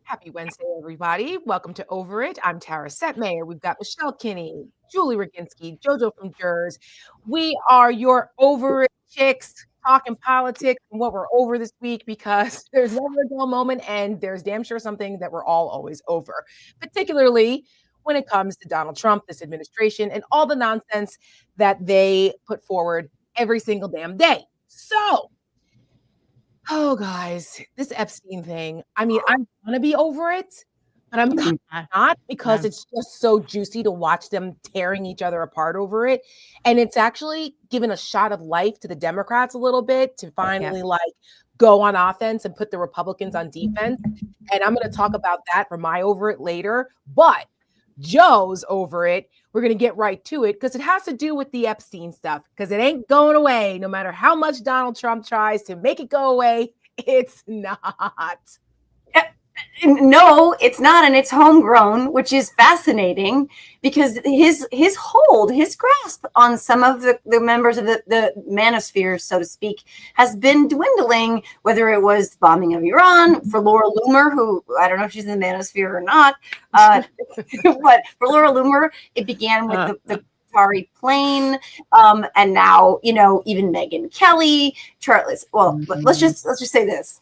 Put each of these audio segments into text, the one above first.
Happy Wednesday, everybody. Welcome to Over It. I'm Tara Setmayer. We've got Michelle Kinney, Julie Roginsky, JoJo from Jers. We are your Over It chicks talking politics and what we're over this week because there's never a dull moment and there's damn sure something that we're all always over, particularly when it comes to Donald Trump, this administration, and all the nonsense that they put forward every single damn day. So, oh, guys, this Epstein thing. I mean, I want to be over it, but I'm not because it's just so juicy to watch them tearing each other apart over it. And it's actually given a shot of life to the Democrats a little bit to finally go on offense and put the Republicans on defense. And I'm going to talk about that for my over it later. But Joe's over it. We're going to get right to it because it has to do with the Epstein stuff because it ain't going away. No matter how much Donald Trump tries to make it go away, it's not. No, it's not, and it's homegrown, which is fascinating because his grasp on some of the members of the manosphere, so to speak, has been dwindling, whether it was the bombing of Iran, for Laura Loomer, who I don't know if she's in the manosphere or not, but for Laura Loomer, it began with the Qatari plane, and now, even Megyn Kelly, Charles. Well, let's just say this.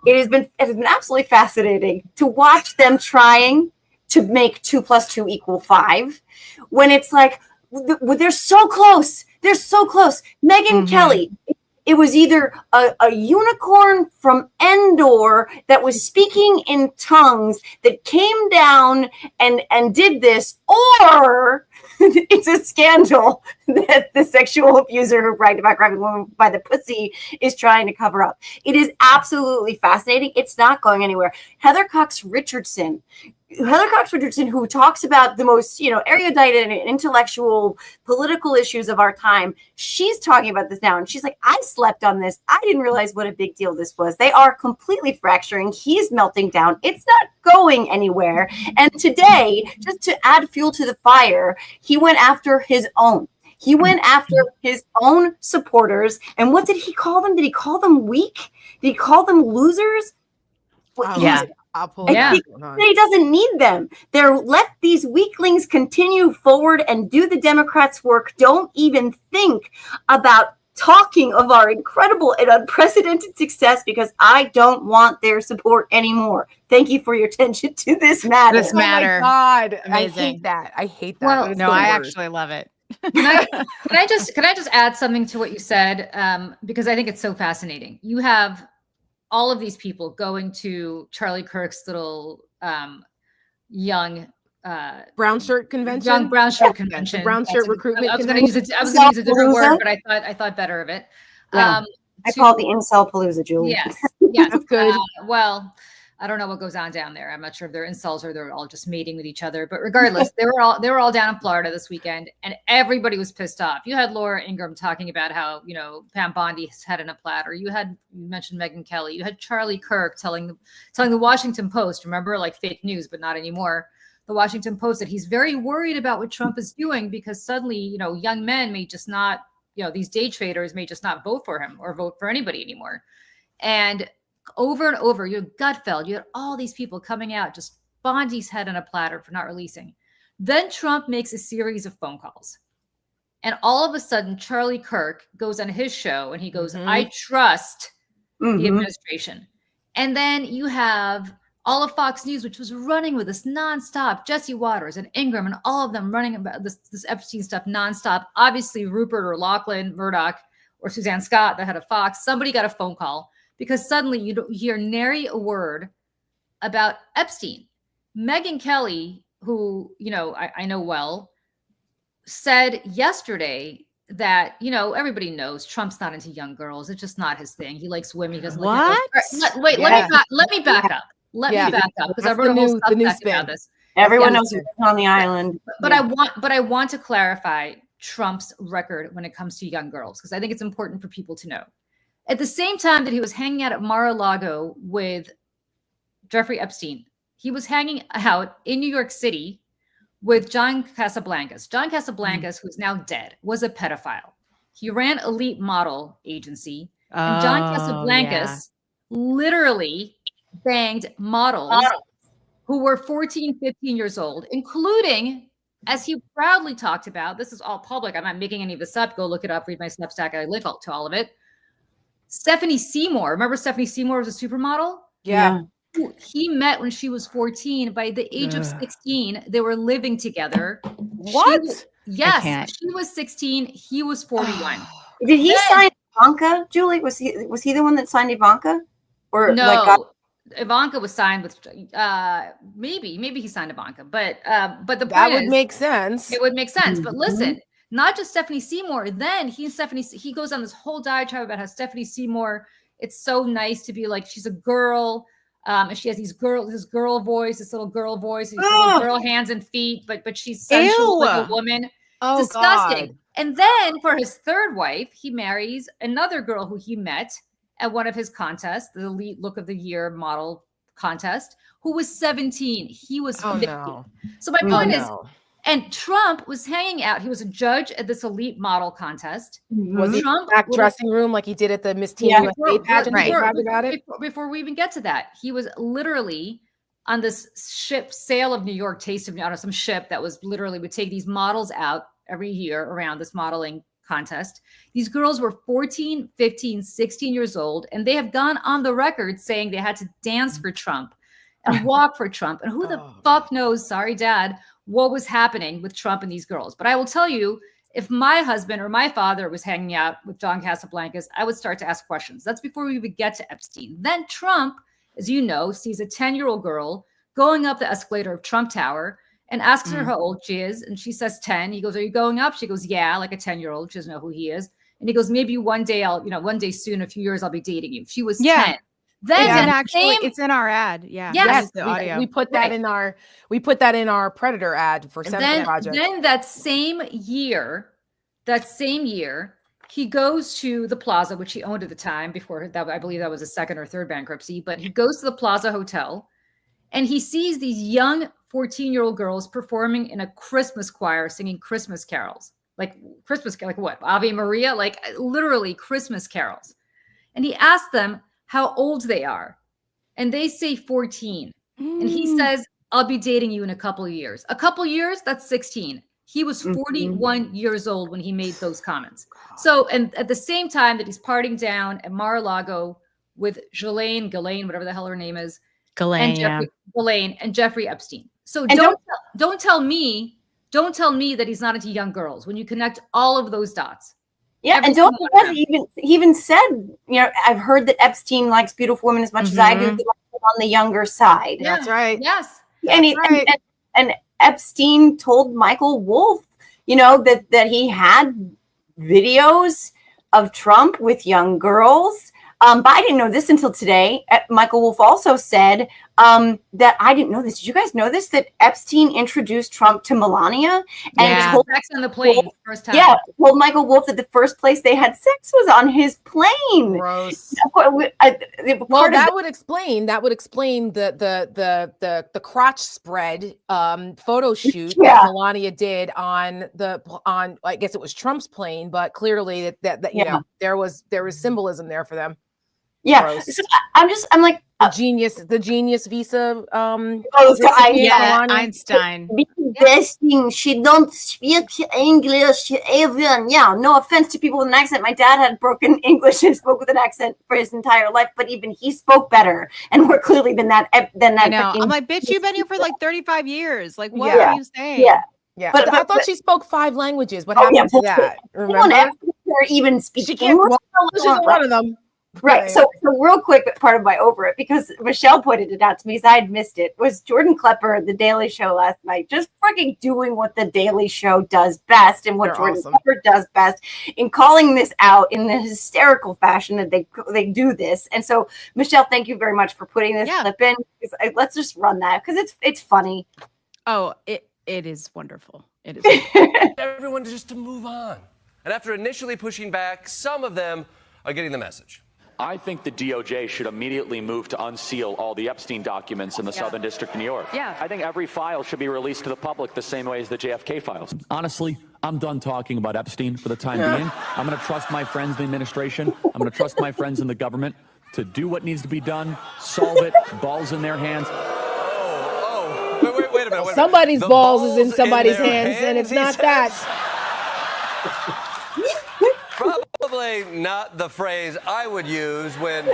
It has been absolutely fascinating to watch them trying to make 2 + 2 = 5 when it's like they're so close. They're so close. Megyn Kelly, it was either a unicorn from Endor that was speaking in tongues that came down and did this, or it's a scandal that the sexual abuser who bragged about grabbing women by the pussy is trying to cover up. It is absolutely fascinating. It's not going anywhere. Heather Cox Richardson, who talks about the most, erudite and intellectual political issues of our time, she's talking about this now. And she's like, I slept on this. I didn't realize what a big deal this was. They are completely fracturing. He's melting down. It's not going anywhere. And today, just to add fuel to the fire, he went after his own. He went after his own supporters. And what did he call them? Did he call them weak? Did he call them losers? He doesn't need them. Let these weaklings continue forward and do the Democrats' work. Don't even think about talking of our incredible and unprecedented success because I don't want their support anymore. Thank you for your attention to this matter. Oh my God. Amazing. I hate that. Well, no, I actually love it. Can I just add something to what you said? Because I think it's so fascinating. You have all of these people going to Charlie Kirk's little young brown shirt convention. Young brown shirt convention. Brown shirt recruitment. I was going to use a different word, but I thought better of it. I call it the incel palooza, Julie. Yes, that's good. Well, I don't know what goes on down there. I'm not sure if they're incels or they're all just mating with each other. But regardless, they were all down in Florida this weekend, and everybody was pissed off. You had Laura Ingraham talking about how Pam Bondi's head in a platter. You mentioned Megyn Kelly. You had Charlie Kirk telling the Washington Post, remember, like fake news, but not anymore. The Washington Post that he's very worried about what Trump is doing because suddenly, young men may just not, these day traders may just not vote for him or vote for anybody anymore. And over and over, you had Gutfeld, you had all these people coming out, just Bondi's head on a platter for not releasing. Then Trump makes a series of phone calls. And all of a sudden, Charlie Kirk goes on his show and he goes, I trust the administration. And then you have all of Fox News, which was running with this nonstop, Jesse Waters and Ingram and all of them running about this Epstein stuff nonstop. Obviously, Rupert or Lachlan Murdoch or Suzanne Scott, the head of Fox, somebody got a phone call because suddenly you don't hear nary a word about Epstein. Megyn Kelly, who, I know well, said yesterday that, everybody knows Trump's not into young girls. It's just not his thing. He likes women. He doesn't like Wait, let me back up. Let me back up because I wrote a whole stuff about this. Everyone knows who's on the island. But I want to clarify Trump's record when it comes to young girls, because I think it's important for people to know. At the same time that he was hanging out at Mar-a-Lago with Jeffrey Epstein, he was hanging out in New York City with John Casablancas. John Casablancas, who's now dead, was a pedophile. He ran Elite Model Agency. And John Casablancas literally banged models who were 14, 15 years old, including, as he proudly talked about, this is all public, I'm not making any of this up, go look it up, read my Substack, I link to all of it. Stephanie Seymour, remember Stephanie Seymour was a supermodel? Yeah. Who he met when she was 14. By the age of 16, they were living together. What? Yes, she was 16, he was 41. Did he sign Ivanka, Julie? Was he the one that signed Ivanka? Or no, Ivanka was signed with maybe he signed Ivanka, but the that point would make sense. It would make sense. But listen, not just Stephanie Seymour. Then he goes on this whole diatribe about how Stephanie Seymour, it's so nice to be like, she's a girl, and she has this girl voice, this little girl voice, these little girl hands and feet, but she's sensual like a woman. Oh, disgusting. God. And then for his third wife, he marries another girl who he met at one of his contests, the Elite Look of the Year model contest, who was 17. He was 50. No. So my point is, and Trump was hanging out. He was a judge at this elite model contest. Was he Trump back dressing room like he did at the Miss Teen USA pageant? Before we even get to that, he was literally on this ship, Sail of New York, Taste of New York, some ship that was literally would take these models out every year around this modeling contest. These girls were 14, 15, 16 years old, and they have gone on the record saying they had to dance for Trump and walk for Trump. And who the fuck knows, sorry, Dad, what was happening with Trump and these girls. But I will tell you, if my husband or my father was hanging out with John Casablancas, I would start to ask questions. That's before we would get to Epstein. Then Trump, as you know, sees a 10-year-old girl going up the escalator of Trump Tower and asks her how old she is. And she says 10. He goes, "Are you going up?" She goes, "Yeah," like a 10-year-old. She doesn't know who he is. And he goes, "Maybe one day one day soon, a few years, I'll be dating you." She was 10. Then it's in our ad. Yeah. Yes, the audio. We put that in our Predator ad for Senate Project. Then that same year, he goes to the Plaza, which he owned at the time before that. I believe that was a second or third bankruptcy, but he goes to the Plaza Hotel and he sees these young 14-year-old girls performing in a Christmas choir, singing Christmas carols, like what? Ave Maria, like literally Christmas carols. And he asked them how old they are. And they say 14. And he says, "I'll be dating you in a couple of years." A couple of years, that's 16. He was 41 years old when he made those comments. So, and at the same time that he's partying down at Mar-a-Lago with Ghislaine, whatever the hell her name is, Ghislaine and Jeffrey Epstein. So don't tell me that he's not into young girls when you connect all of those dots. Yeah, and don't forget, he even said, I've heard that Epstein likes beautiful women as much as I do. He likes them on the younger side. Yeah. That's right. Yes. And Epstein told Michael Wolff, that he had videos of Trump with young girls. But I didn't know this until today. Michael Wolff also said that I didn't know this. Did you guys know this? That Epstein introduced Trump to Melania and told sex on the plane first time. Yeah, told Michael Wolff that the first place they had sex was on his plane. Gross. That would explain the crotch spread photo shoot that Melania did on I guess it was Trump's plane, but clearly that there was symbolism there for them. Yeah, so I'm like the genius visa. Einstein. Best thing, she don't speak English even. Yeah, no offense to people with an accent. My dad had broken English and spoke with an accent for his entire life, but even he spoke better and more clearly than that. I know. I'm like, bitch, you've been here for like 35 years. Like, what are you saying? Yeah. But I thought she spoke 5 languages. What happened to that? Remember? Or even speak She can't. English. She's one of them. Right. So real quick, part of my over it, because Michelle pointed it out to me, so I had missed it, was Jordan Klepper at The Daily Show last night, just freaking doing what The Daily Show does best and what Jordan Klepper does best in calling this out in the hysterical fashion that they do this. And so, Michelle, thank you very much for putting this clip in. Let's just run that because it's funny. Oh, it is wonderful. It is. Everyone just to move on. And after initially pushing back, some of them are getting the message. I think the DOJ should immediately move to unseal all the Epstein documents in the Southern District of New York. Yeah. I think every file should be released to the public the same way as the JFK files. Honestly, I'm done talking about Epstein for the time being. I'm going to trust my friends in the administration. I'm going to trust my friends in the government to do what needs to be done, solve it, balls in their hands. minute. Somebody's The balls is in balls somebody's their hands, and it's he not says. that. Probably not the phrase I would use when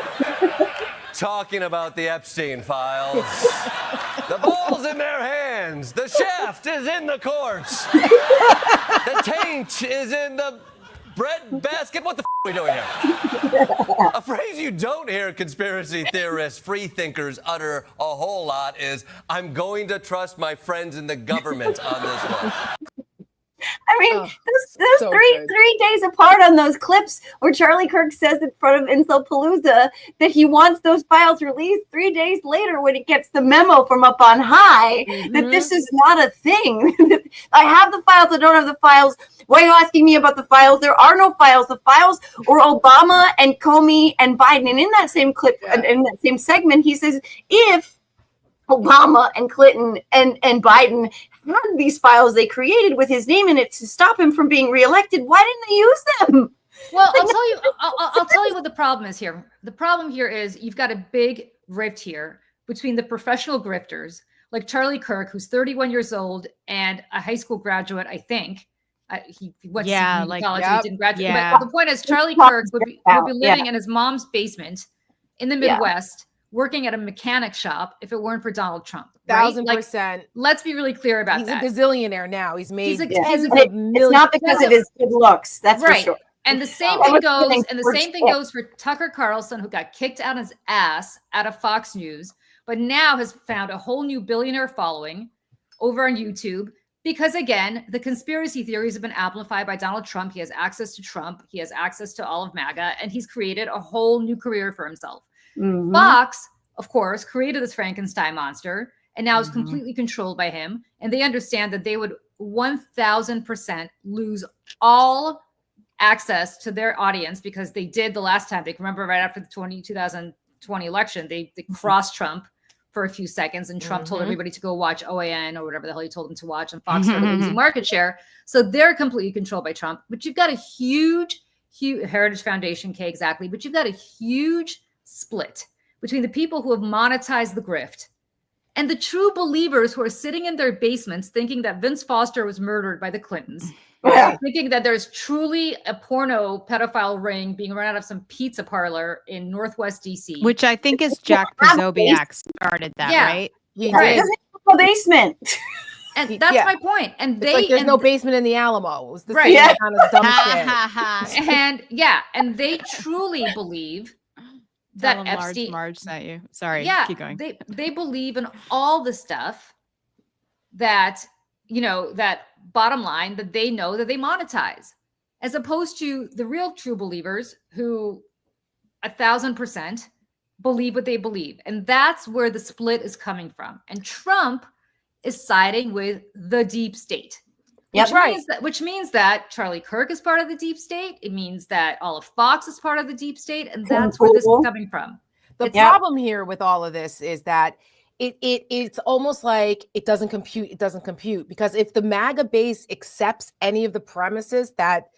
talking about the Epstein files. The ball's in their hands. The shaft is in the courts. The taint is in the bread basket. What the are we doing here? A phrase you don't hear conspiracy theorists, free thinkers utter a whole lot is, I'm going to trust my friends in the government on this one. I mean, those so three days apart on those clips where Charlie Kirk says in front of Incelpalooza that he wants those files released 3 days later when he gets the memo from up on high that this is not a thing. I have the files, I don't have the files. Why are you asking me about the files? There are no files. The files were Obama and Comey and Biden. And in that same clip, in that same segment, he says, if Obama and Clinton and Biden had these files they created with his name in it to stop him from being reelected, why didn't they use them? Well, I'll tell you what the problem is here. The problem here is you've got a big rift here between the professional grifters like Charlie Kirk, who's 31 years old and a high school graduate, I think. He went to college, he didn't graduate. But the point is, Charlie Kirk would be living in his mom's basement in the Midwest, working at a mechanic shop if it weren't for Donald Trump. Right? 1,000%. Let's be really clear about that. He's a gazillionaire now. He's made it's not because of his good looks. That's for sure. And the same thing goes, goes for Tucker Carlson, who got kicked out his ass out of Fox News, but now has found a whole new billionaire following over on YouTube. Because again, the conspiracy theories have been amplified by Donald Trump. He has access to Trump. He has access to all of MAGA, and he's created a whole new career for himself. Fox, of course, created this Frankenstein monster and now is completely controlled by him. And they understand that they would 1,000% lose all access to their audience because they did the last time. They remember right after the 2020 election, they crossed Trump for a few seconds, and Trump told everybody to go watch OAN or whatever the hell he told them to watch, and Fox started losing market share. So they're completely controlled by Trump. But you've got a huge Heritage Foundation, exactly. But you've got a huge split between the people who have monetized the grift and the true believers who are sitting in their basements thinking that Vince Foster was murdered by the Clintons, thinking that there's truly a porno pedophile ring being run out of some pizza parlor in Northwest DC. Which I think is Jack Posobiec started that, right? He did. did. A basement. And that's my point. And there's no basement in the Alamo. It was the same kind of dumb shit. And they truly believe that Epstein. Marge sent you. Sorry, keep going. They believe in all the stuff that, that bottom line that they know that they monetize, as opposed to the real true believers who 1,000% believe what they believe. And that's where the split is coming from. And Trump is siding with the deep state. Which means that Charlie Kirk is part of the deep state. It means that all of Fox is part of the deep state. And that's where this is coming from. The problem here with all of this is that it's almost like it doesn't compute. It doesn't compute, because if the MAGA base accepts any of the premises that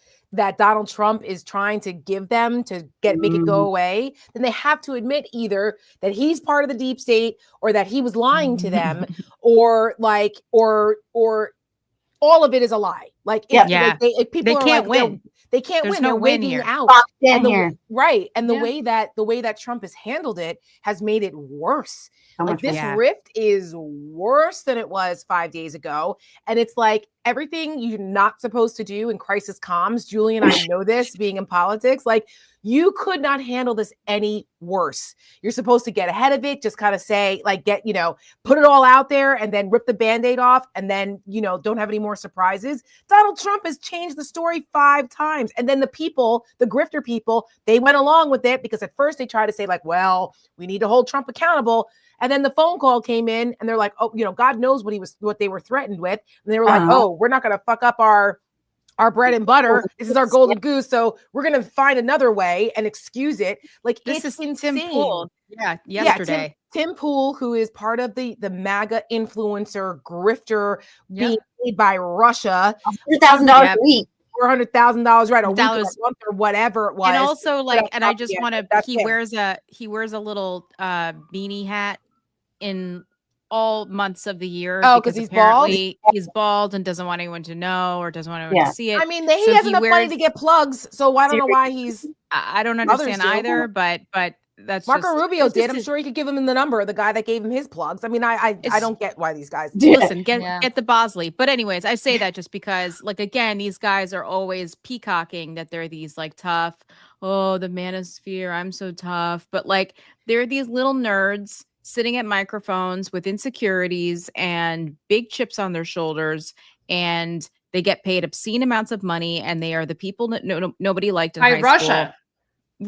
Donald Trump is trying to give them to make it go away, then they have to admit either that he's part of the deep state or that he was lying to them, or all of it is a lie. People they can't win. They can't There's win. no They're win waiting here. out. And the way that Trump has handled it has made it worse. This rift is worse than it was 5 days ago. And it's like everything you're not supposed to do in crisis comms. Julie and I know this, being in politics. Like, you could not handle this any worse. You're supposed to get ahead of it, just kind of say, put it all out there and then rip the Band-Aid off and then, don't have any more surprises. Donald Trump has changed the story 5 times. And then the grifter people, they went along with it because at first they tried to say we need to hold Trump accountable. And then the phone call came in and they're like, oh, God knows what they were threatened with. And they were like, oh, we're not going to fuck up our bread and butter. This is our golden goose. So we're going to find another way and excuse it. This is insane. Tim Pool. Yesterday. Tim Pool, who is part of the MAGA influencer grifter being paid by Russia. $100,000 a week. $400,000, right? A week or a month or whatever it was. And also and I just want to, he wears a little beanie hat in all months of the year. Oh, because he's bald? apparently he's bald and doesn't want anyone to know or doesn't want anyone to see it. I mean, he So has he enough money wears- to get plugs, so I don't know why he's. I don't Others understand do. either, but that's Marco just, Rubio it's did. just I'm a- sure he could give him the number of the guy that gave him his plugs. I mean, I don't get why these guys. Listen, get the Bosley. But anyways, I say that just because, like, again, these guys are always peacocking that they're these like tough. Oh, the manosphere, I'm so tough. But like, they're these little nerds sitting at microphones with insecurities and big chips on their shoulders, and they get paid obscene amounts of money, and they are the people that nobody liked in By high Russia. school.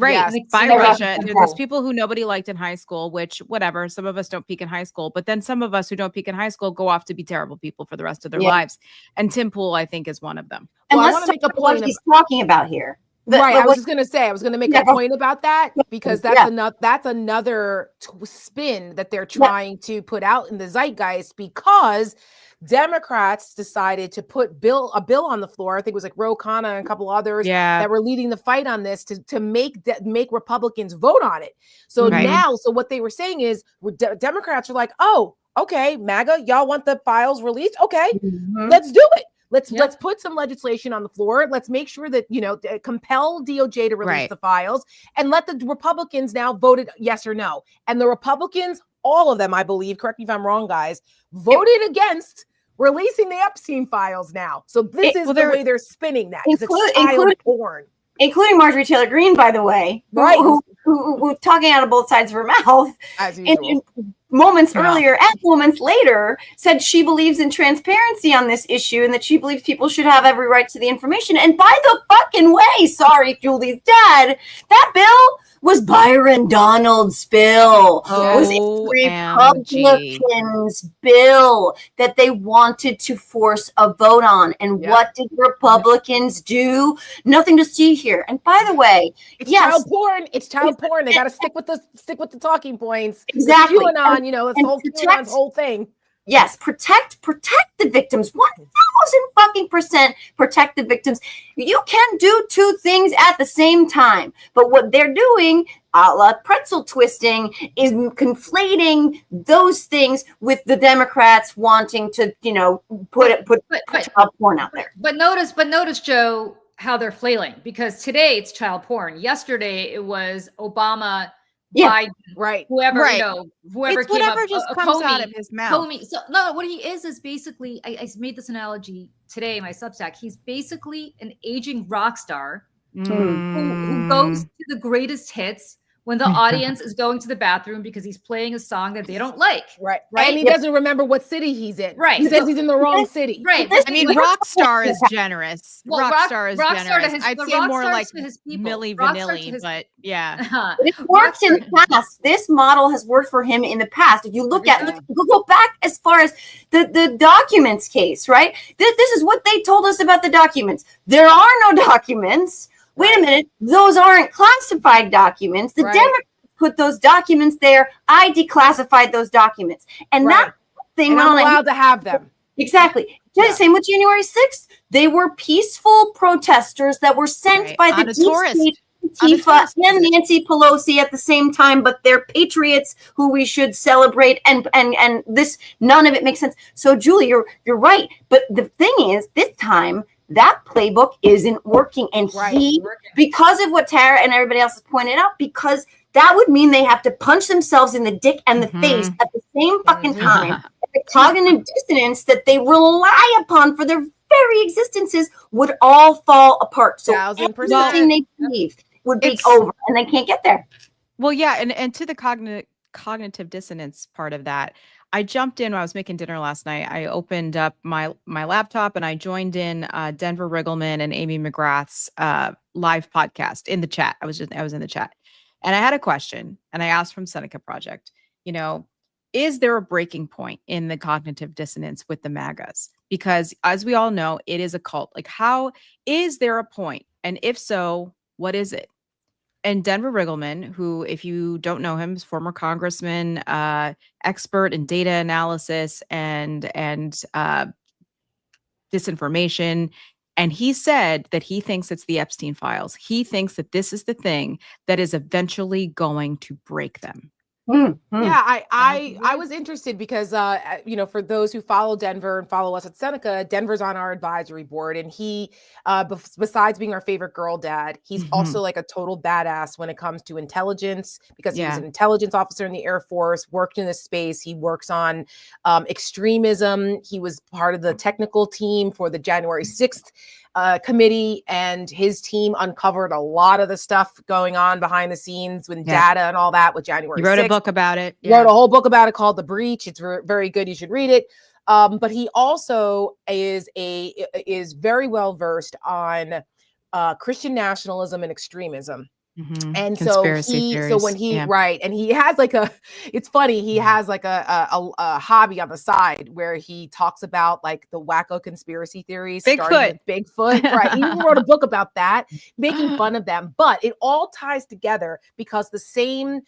Right, Yes. by By Russia. Russia. They're those people who nobody liked in high school, which whatever, some of us don't peak in high school, but then some of us who don't peak in high school go off to be terrible people for the rest of their lives. And Tim Pool, I think, is one of them. And Well, I let's wanna make talk a about what point he's talking about here. I was just gonna say, I was gonna make a point about that because that's Yeah. another spin that they're trying to put out in the zeitgeist, because Democrats decided to put a bill on the floor. I think it was like Ro Khanna and a couple others that were leading the fight on this to make Republicans vote on it. So now, so what they were saying is Democrats are like, oh, okay, MAGA, y'all want the files released? Okay, let's do it. Let's put some legislation on the floor. Let's make sure that, compel DOJ to release the files, and let the Republicans now vote it yes or no. And the Republicans, all of them, I believe, correct me if I'm wrong, guys, voted against releasing the Epstein files now. So this is the way they're spinning that. It's child porn. Including Marjorie Taylor Greene, by the way, who talking out of both sides of her mouth, as usual. Moments earlier and moments later, said she believes in transparency on this issue and that she believes people should have every right to the information. And by the fucking way, sorry, Julie's dad, that bill was Byron Donald's bill. It was Republicans' bill that they wanted to force a vote on. And what did Republicans do? Nothing to see here. And by the way, it's child porn. It's child porn. They got to stick with the talking points. Exactly. QAnon, QAnon's whole thing. Yes, protect the victims. 1,000% protect the victims. You can do two things at the same time, but what they're doing, a la pretzel twisting, is conflating those things with the Democrats wanting to, put child porn out there. But notice, Joe, how they're flailing, because today it's child porn. Yesterday it was Obama. Biden, whoever it's whatever just comes out of his mouth. So no, what he is basically, I made this analogy today in my Substack. He's basically an aging rock star who goes to the greatest hits when the audience is going to the bathroom because he's playing a song that they don't like. Right. And he doesn't remember what city he's in. Right. He says he's in the wrong city. Right. I mean, Rockstar is generous. Well, Rockstar is generous. I'd say more like Milli Vanilli, but yeah. It worked in the past. This model has worked for him in the past. If you look at go back as far as the documents case, right? This is what they told us about the documents. There are no documents. Wait a minute, those aren't classified documents. The Democrats put those documents there. I declassified those documents. And that thing I'm allowed to have them. Exactly. Same with January 6th. They were peaceful protesters that were sent by the deep state, Antifa and Nancy Pelosi at the same time, but they're patriots who we should celebrate, and this, none of it makes sense. So Julie, you're right. But the thing is, this time that playbook isn't working. And because of what Tara and everybody else has pointed out, because that would mean they have to punch themselves in the dick and the face at the same fucking time. The cognitive dissonance that they rely upon for their very existences would all fall apart. So everything they believe would be over, and they can't get there. Well, yeah, and to the cognitive dissonance part of that, I jumped in when I was making dinner last night. I opened up my laptop and I joined in Denver Riggleman and Amy McGrath's live podcast in the chat. I was in the chat, and I had a question, and I asked from Seneca Project, is there a breaking point in the cognitive dissonance with the MAGAs? Because as we all know, it is a cult. Like, how is there a point? And if so, what is it? And Denver Riggleman, who, if you don't know him, is former congressman, expert in data analysis and disinformation. And he said that he thinks it's the Epstein files. He thinks that this is the thing that is eventually going to break them. Yeah, I was interested because for those who follow Denver and follow us at Seneca, Denver's on our advisory board, and he besides being our favorite girl dad, he's also like a total badass when it comes to intelligence, because he was an intelligence officer in the Air Force, worked in this space. He works on extremism. He was part of the technical team for the January 6th committee, and his team uncovered a lot of the stuff going on behind the scenes with data and all that with January 6th. He wrote a book about it. Wrote a whole book about it called The Breach. It's very good. You should read it. But he also is very well versed on Christian nationalism and extremism. And so when he and he has like it's funny, he has like a hobby on the side where he talks about like the wacko conspiracy theories, starting with Bigfoot. Right. He even wrote a book about that, making fun of them. But it all ties together because the same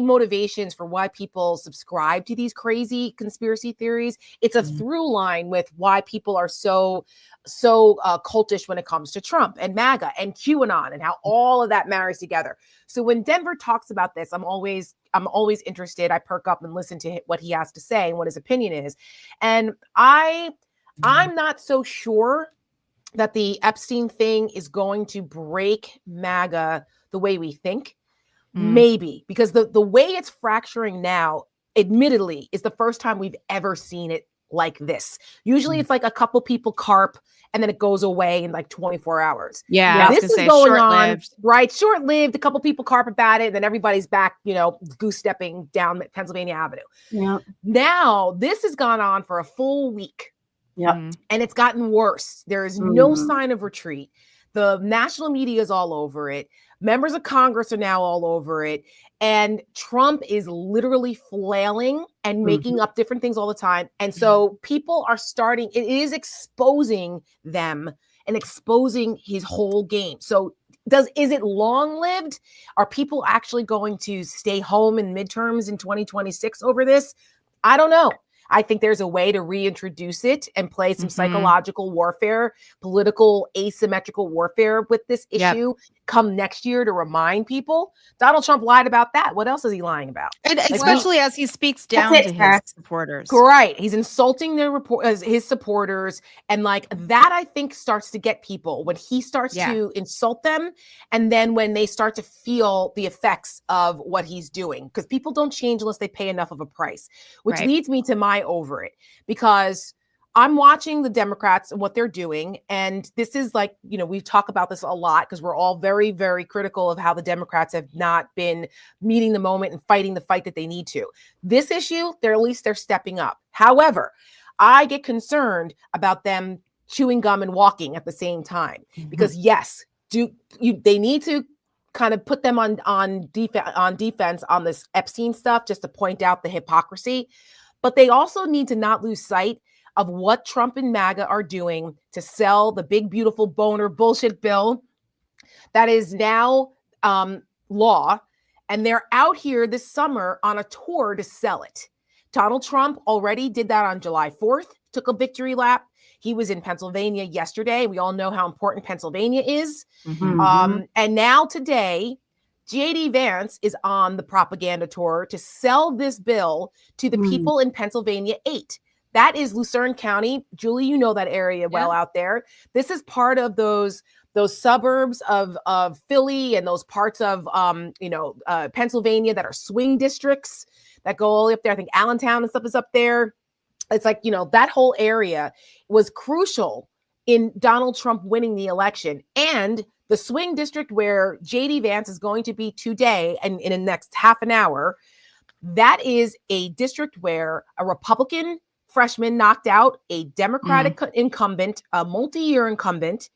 motivations for why people subscribe to these crazy conspiracy theories. It's a through line with why people are so cultish when it comes to Trump and MAGA and QAnon and how all of that marries together. So when Denver talks about this, I'm always interested. I perk up and listen to what he has to say and what his opinion is. And I'm not so sure that the Epstein thing is going to break MAGA the way we think. Maybe, because the way it's fracturing now, admittedly, is the first time we've ever seen it like this. Usually it's like a couple people carp and then it goes away in like 24 hours. Yeah. This is going on, right? Short-lived, a couple people carp about it, and then everybody's back, goose stepping down Pennsylvania Avenue. Yeah. Now, this has gone on for a full week. Yep. And it's gotten worse. There is no sign of retreat. The national media is all over it. Members of Congress are now all over it. And Trump is literally flailing and making up different things all the time. And so people are it is exposing them and exposing his whole game. So is it long-lived? Are people actually going to stay home in midterms in 2026 over this? I don't know. I think there's a way to reintroduce it and play some psychological warfare, political asymmetrical warfare with this issue come next year to remind people. Donald Trump lied about that. What else is he lying about? And especially as he speaks down to his supporters. Right. He's insulting his supporters. And like that, I think starts to get people when he starts to insult them. And then when they start to feel the effects of what he's doing, because people don't change unless they pay enough of a price, which leads me to my over it, because I'm watching the Democrats and what they're doing. And this is like, we talk about this a lot because we're all very, very critical of how the Democrats have not been meeting the moment and fighting the fight that they need to. This issue, at least they're stepping up. However, I get concerned about them chewing gum and walking at the same time, because yes, they need to kind of put them on defense on this Epstein stuff, just to point out the hypocrisy. But they also need to not lose sight of what Trump and MAGA are doing to sell the big, beautiful boner bullshit bill that is now law. And they're out here this summer on a tour to sell it. Donald Trump already did that on July 4th, took a victory lap. He was in Pennsylvania yesterday. We all know how important Pennsylvania is. And now today, J.D. Vance is on the propaganda tour to sell this bill to the people in Pennsylvania 8. That is Lucerne County. Julie, you know that area well out there. This is part of those suburbs of Philly and those parts of Pennsylvania that are swing districts that go all the way up there. I think Allentown and stuff is up there. It's like, that whole area was crucial in Donald Trump winning the election. And the swing district where J.D. Vance is going to be today and in the next half an hour, that is a district where a Republican freshman knocked out a Democratic incumbent, a multi-year incumbent,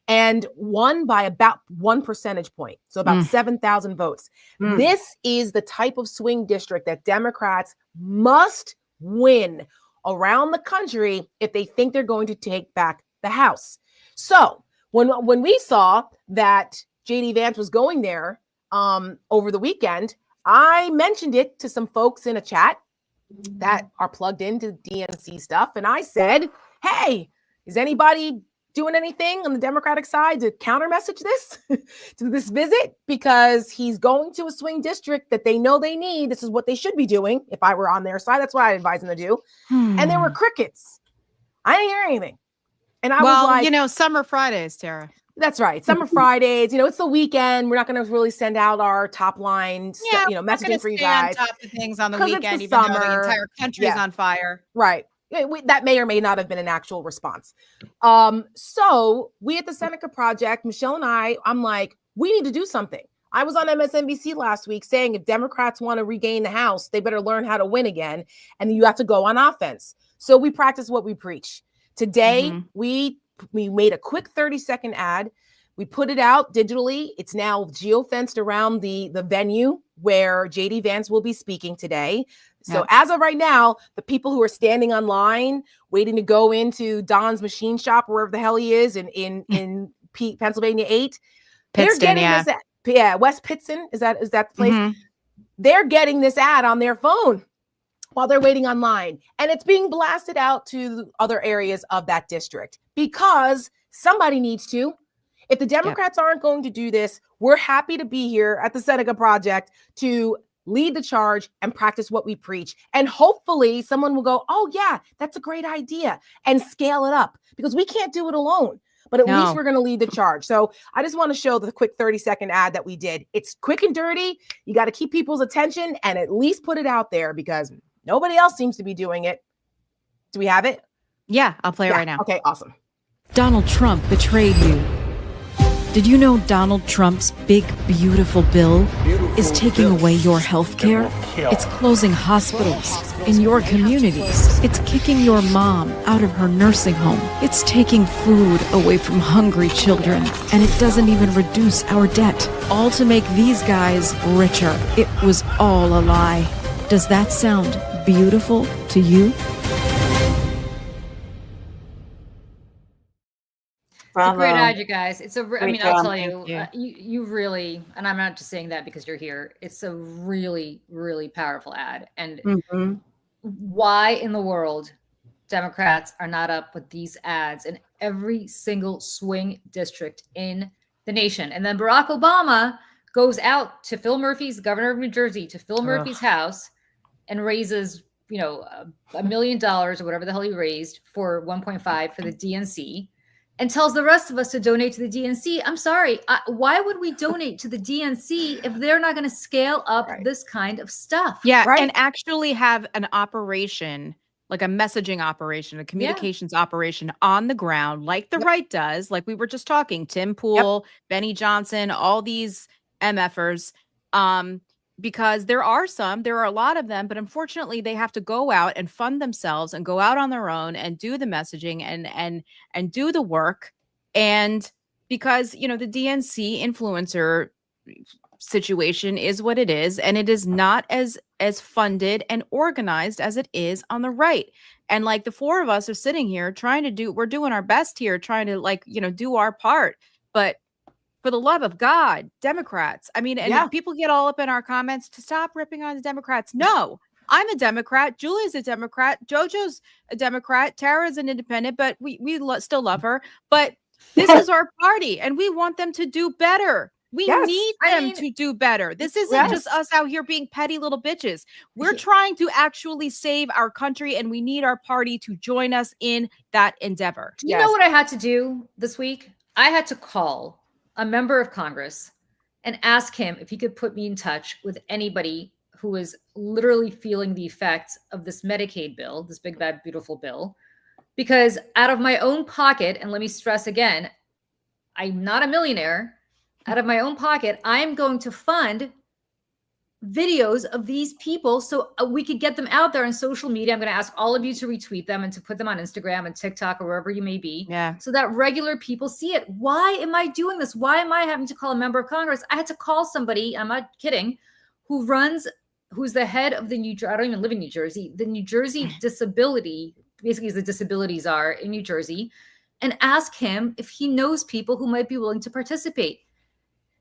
and won by about 1 percentage point. So about 7,000 votes. This is the type of swing district that Democrats must win around the country if they think they're going to take back the House. So when we saw that J.D. Vance was going there over the weekend, I mentioned it to some folks in a chat that are plugged into DNC stuff. And I said, hey, is anybody doing anything on the Democratic side to counter message this to this visit? Because he's going to a swing district that they know they need. This is what they should be doing. If I were on their side, that's what I'd advise them to do. And there were crickets. I didn't hear anything. And I was like, summer Fridays, Tara. That's right. Summer Fridays, it's the weekend. We're not going to really send out our top line, messaging for you guys. On top of things on the 'Cause it's weekend, the even though summer. the entire country's on fire. Right. That may or may not have been an actual response. So we at the Seneca Project, Michelle and I'm like, we need to do something. I was on MSNBC last week saying if Democrats want to regain the House, they better learn how to win again. And you have to go on offense. So we practice what we preach. Today, we made a quick 30-second ad. We put it out digitally. It's now geofenced around the venue where JD Vance will be speaking today. So as of right now, the people who are standing online waiting to go into Don's machine shop, wherever the hell he is in Pennsylvania 8, they're getting this ad. Yeah, West Pittston, is that the place? They're getting this ad on their phone while they're waiting online. And it's being blasted out to other areas of that district because somebody needs to. If the Democrats aren't going to do this, we're happy to be here at the Seneca Project to lead the charge and practice what we preach. And hopefully someone will go, oh yeah, that's a great idea, and scale it up because we can't do it alone. But at least we're going to lead the charge. So I just want to show the quick 30-second ad that we did. It's quick and dirty. You got to keep people's attention and at least put it out there because nobody else seems to be doing it. Do we have it? Yeah, I'll play it right now. Okay, awesome. Donald Trump betrayed you. Did you know Donald Trump's big, beautiful bill is taking away your health care? It's closing hospitals in your communities. It's kicking your mom out of her nursing home. It's taking food away from hungry children. And it doesn't even reduce our debt. All to make these guys richer. It was all a lie. Does that sound beautiful to you? It's a great ad, you guys. I'll tell you, you. You really, and I'm not just saying that because you're here. It's a really, really powerful ad. And why in the world Democrats are not up with these ads in every single swing district in the nation? And then Barack Obama goes out to Phil Murphy's, governor of New Jersey, to Phil Murphy's house and raises, $1 million or whatever the hell he raised for 1.5 for the DNC. And tells the rest of us to donate to the DNC. I'm sorry. Why would we donate to the DNC if they're not going to scale up this kind of stuff? Yeah, and actually have an operation, like a messaging operation, a communications operation on the ground, like the right does, like we were just talking, Tim Pool, Benny Johnson, all these MFers. Because there are a lot of them, but unfortunately they have to go out and fund themselves and go out on their own and do the messaging and do the work. And because, the DNC influencer situation is what it is, and it is not as funded and organized as it is on the right. And like the four of us are sitting here we're doing our best here, trying to, do our part. But for the love of God, Democrats. And people get all up in our comments to stop ripping on the Democrats. No, I'm a Democrat. Julia's a Democrat. JoJo's a Democrat. Tara's an independent, but we still love her. But this is our party, and we want them to do better. We need them to do better. This isn't just us out here being petty little bitches. We're trying to actually save our country, and we need our party to join us in that endeavor. You know what I had to do this week? I had to call a member of Congress and ask him if he could put me in touch with anybody who is literally feeling the effects of this Medicaid bill, this big, bad, beautiful bill, because out of my own pocket, and let me stress again, I'm not a millionaire. Out of my own pocket, I am going to fund videos of these people so we could get them out there on social media. I'm going to ask all of you to retweet them and to put them on Instagram and TikTok or wherever you may be, so that regular people see it. Why am I doing this? Why am I having to call a member of Congress? I had to call somebody, I'm not kidding, who's the head of I don't even live in New Jersey, the New Jersey disability, basically as the disabilities are in New Jersey, and ask him if he knows people who might be willing to participate.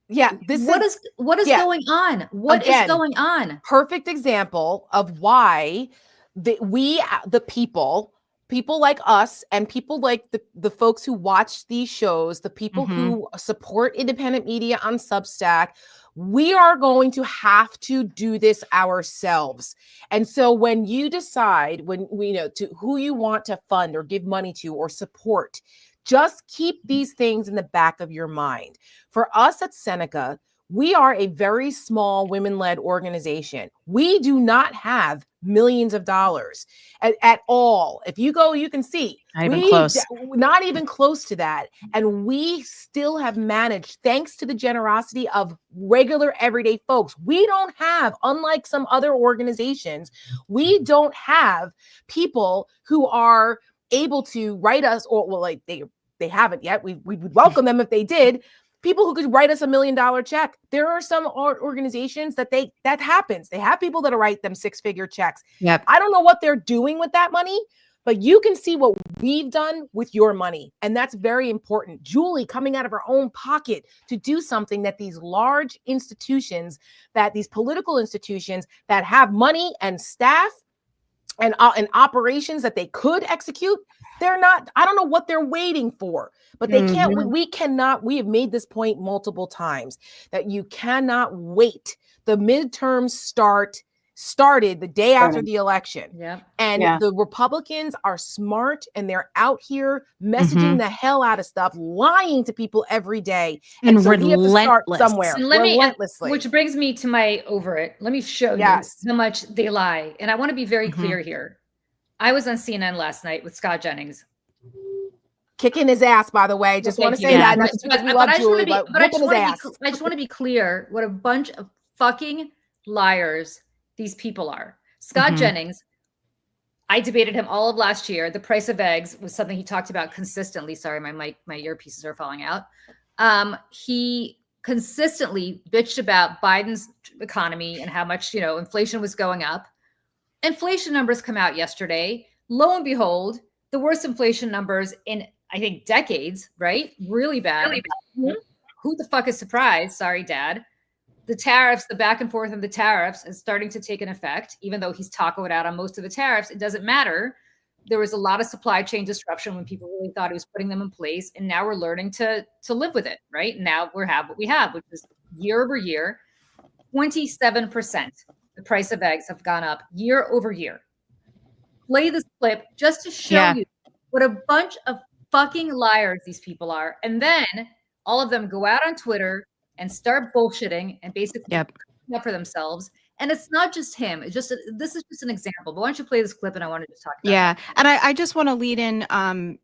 Yeah, what is going on? What is going on? Perfect example of why the people people like us and people like the folks who watch these shows, the people Mhm. who support independent media on Substack, we are going to have to do this ourselves. And so when you decide when we know to who you want to fund or give money to or support, just keep these things in the back of your mind. For us at Seneca, we are a very small women-led organization. We do not have millions of dollars at all. If you go, you can see Not even close. not even close to that. And we still have managed, thanks to the generosity of regular everyday folks. We don't have, unlike some other organizations, we don't have people who are able to write us, or well, like they haven't yet. We would welcome them if they did. People who could write us $1 million check. There are some organizations that happens. They have people that write them 6-figure checks. Yep. I don't know what they're doing with that money, but you can see what we've done with your money. And that's very important. Julie coming out of her own pocket to do something that these large institutions, that these political institutions that have money and staff and operations that they could execute, they're not. I don't know what they're waiting for, but they can't. We cannot. We have made this point multiple times that you cannot wait. The midterms started the day after the election. Yeah. And the Republicans are smart and they're out here messaging the hell out of stuff, lying to people every day. And so we have to start relentless. somewhere. So Relentlessly. which brings me to my over it. Let me show you how much they lie. And I want to be very clear here. I was on CNN last night with Scott Jennings. Kicking his ass, by the way. Just want to say that. Not just because we love Julie, but whooping his ass. I just want to be clear what a bunch of fucking liars these people are. Scott Jennings, I debated him all of last year. The price of eggs was something he talked about consistently. Sorry, my earpieces are falling out. He consistently bitched about Biden's economy and how much, inflation was going up. Inflation numbers come out yesterday. Lo and behold, the worst inflation numbers in, I think, decades, right? Really bad. Who the fuck is surprised? Sorry, Dad. The tariffs, the back and forth of the tariffs is starting to take an effect, even though he's tacoed out on most of the tariffs. It doesn't matter. There was a lot of supply chain disruption when people really thought he was putting them in place. And now we're learning to live with it, right? Now we have what we have, which is year over year, 27%. The price of eggs have gone up year over year. Play this clip just to show you what a bunch of fucking liars these people are. And then all of them go out on Twitter and start bullshitting and basically up for themselves. And it's not just him. It's just this is just an example. But why don't you play this clip and I want to just talk about that. And I just want to lead in on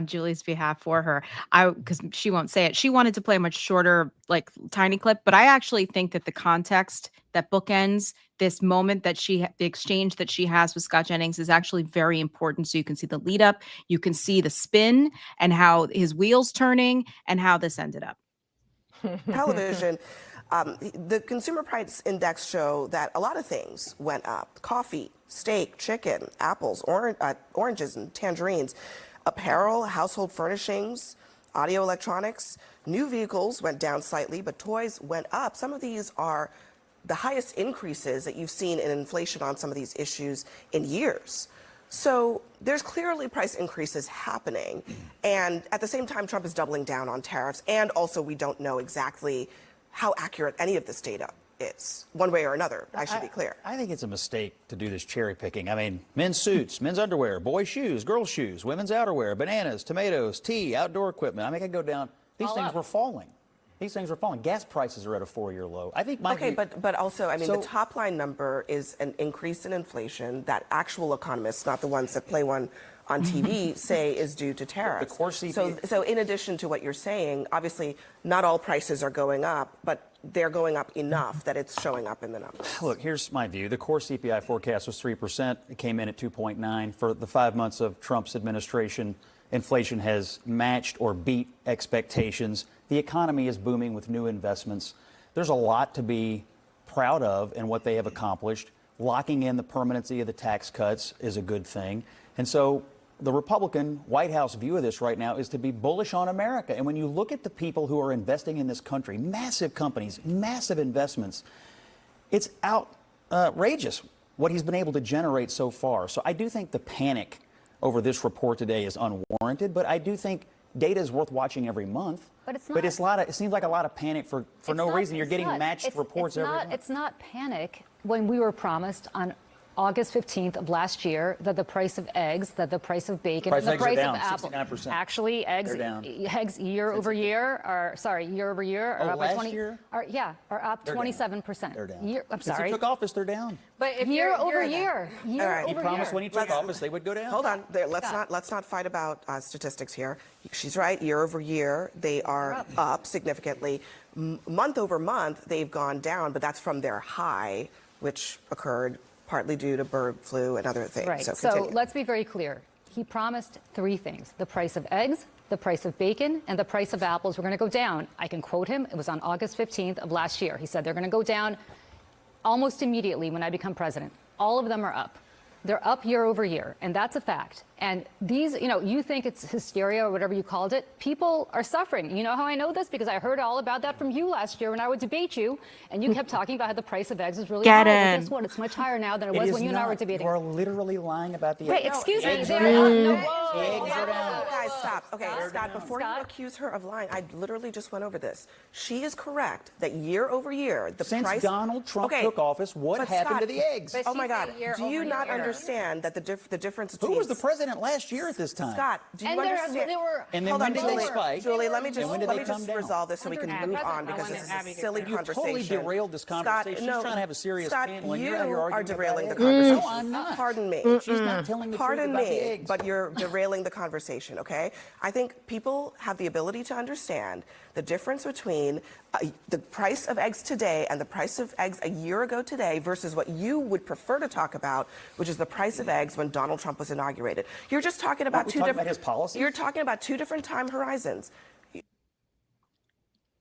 Julie's behalf for her. Because she won't say it. She wanted to play a much shorter, like tiny clip, but I actually think that the context that bookends this moment that the exchange that she has with Scott Jennings is actually very important. So you can see the lead up, you can see the spin and how his wheels turning and how this ended up. Television, the Consumer Price Index show that a lot of things went up: coffee, steak, chicken, apples, oranges and tangerines, apparel, household furnishings, audio electronics. New vehicles went down slightly, but toys went up. Some of these are the highest increases that you've seen in inflation on some of these issues in years. So there's clearly price increases happening. And at the same time, Trump is doubling down on tariffs. And also, we don't know exactly how accurate any of this data is, one way or another. I should be clear. I think it's a mistake to do this cherry picking. I mean, men's suits, men's underwear, boys' shoes, girls' shoes, women's outerwear, bananas, tomatoes, tea, outdoor equipment. I mean, I could go down. These things were falling. These things are falling. Gas prices are at a 4-year low. I think but also, I mean, the top line number is an increase in inflation that actual economists, not the ones that play one on TV, say is due to tariffs. The core CPI. So in addition to what you're saying, obviously not all prices are going up, but they're going up enough that it's showing up in the numbers. Look, here's my view. The core CPI forecast was 3%. It came in at 2.9. For the 5 months of Trump's administration, inflation has matched or beat expectations. The economy is booming with new investments. There's a lot to be proud of in what they have accomplished. Locking in the permanency of the tax cuts is a good thing. And so the Republican White House view of this right now is to be bullish on America. And when you look at the people who are investing in this country, massive companies, massive investments, it's outrageous what he's been able to generate so far. So I do think the panic over this report today is unwarranted, but I do think data is worth watching every month. But it's not. But it seems like a lot of panic for no reason. You're getting matched reports every month. It's not panic when we were promised on August 15th of last year that the price of eggs, that the price of bacon, and the price of apple. 69%. Actually, eggs year over year are up by 20. Are up 27%. They're down. I'm Since sorry. he took office, they're down. But if year over year. All right. He promised when he took office they would go down. Hold on. Let's not fight about statistics here. She's right. Year over year, they are up significantly. Month over month, they've gone down, but that's from their high, which occurred partly due to bird flu and other things. Right. So let's be very clear. He promised 3 things: the price of eggs, the price of bacon, and the price of apples were going to go down. I can quote him. It was on August 15th of last year. He said they're going to go down almost immediately when I become president. All of them are up. They're up year over year, and that's a fact. And these, you think it's hysteria or whatever you called it. People are suffering. You know how I know this? Because I heard all about that from you last year when I would debate you, and you kept talking about how the price of eggs is really high. Well, guess what? It's much higher now than it was when you and I were debating. You are literally lying about the eggs. Wait, excuse me. Eggs They're are up. down. Eggs are down. Guys, stop. Okay, Scott, before you accuse her of lying, I literally just went over this. She is correct that year over year, the Since price... Donald Trump took office, what happened to the eggs? Oh, my God. Do you not understand that the difference between... Who was the president last year at this time? Scott, do you understand? And then when did they spike? Julie, let me just come down? resolve this so we can move on, because this is a silly conversation. You totally derailed this conversation. She's trying to have a serious panel, and you you're out here arguing are derailing the about conversation. No, I'm not. Pardon me. She's not telling the truth Pardon about the me, eggs. but you're derailing the conversation, okay? I think people have the ability to understand the difference between the price of eggs today and the price of eggs a year ago today versus what you would prefer to talk about, which is the price of eggs when Donald Trump was inaugurated. You're just talking about his policies? You're talking about 2 different time horizons.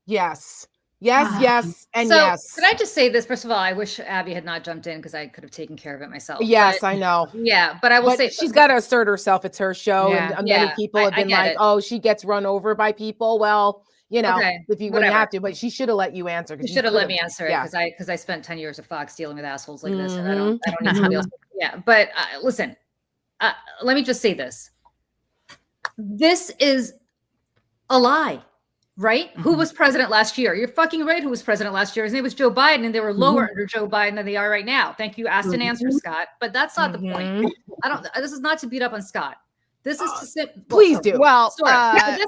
Yes. Yes, and so, yes. Could I just say this? First of all, I wish Abby had not jumped in because I could have taken care of it myself. Yes, but, I know. Yeah, but I will say she's got to assert herself. It's her show, Yeah. and many people have been like, "Oh, she gets run over by people." Well, if you wouldn't have to, but she should have let you answer. You should have let me answer it because I spent 10 years at Fox dealing with assholes like this, and I don't need somebody else. Yeah, but listen, let me just say this. This is a lie. Right? Who was president last year? You're fucking right. Who was president last year? His name was Joe Biden, and they were lower under Joe Biden than they are right now. Thank you. Asked and answered, Scott. But that's not the point. This is not to beat up on Scott. This is to please do. Well,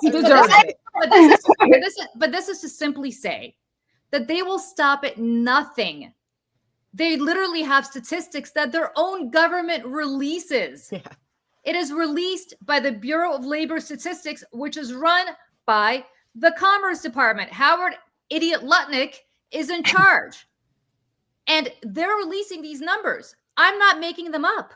he deserves it. But this is to simply say that they will stop at nothing. They literally have statistics that their own government releases. Yeah. It is released by the Bureau of Labor Statistics, which is run by the Commerce Department. Howard Idiot Lutnick is in charge. And they're releasing these numbers. I'm not making them up.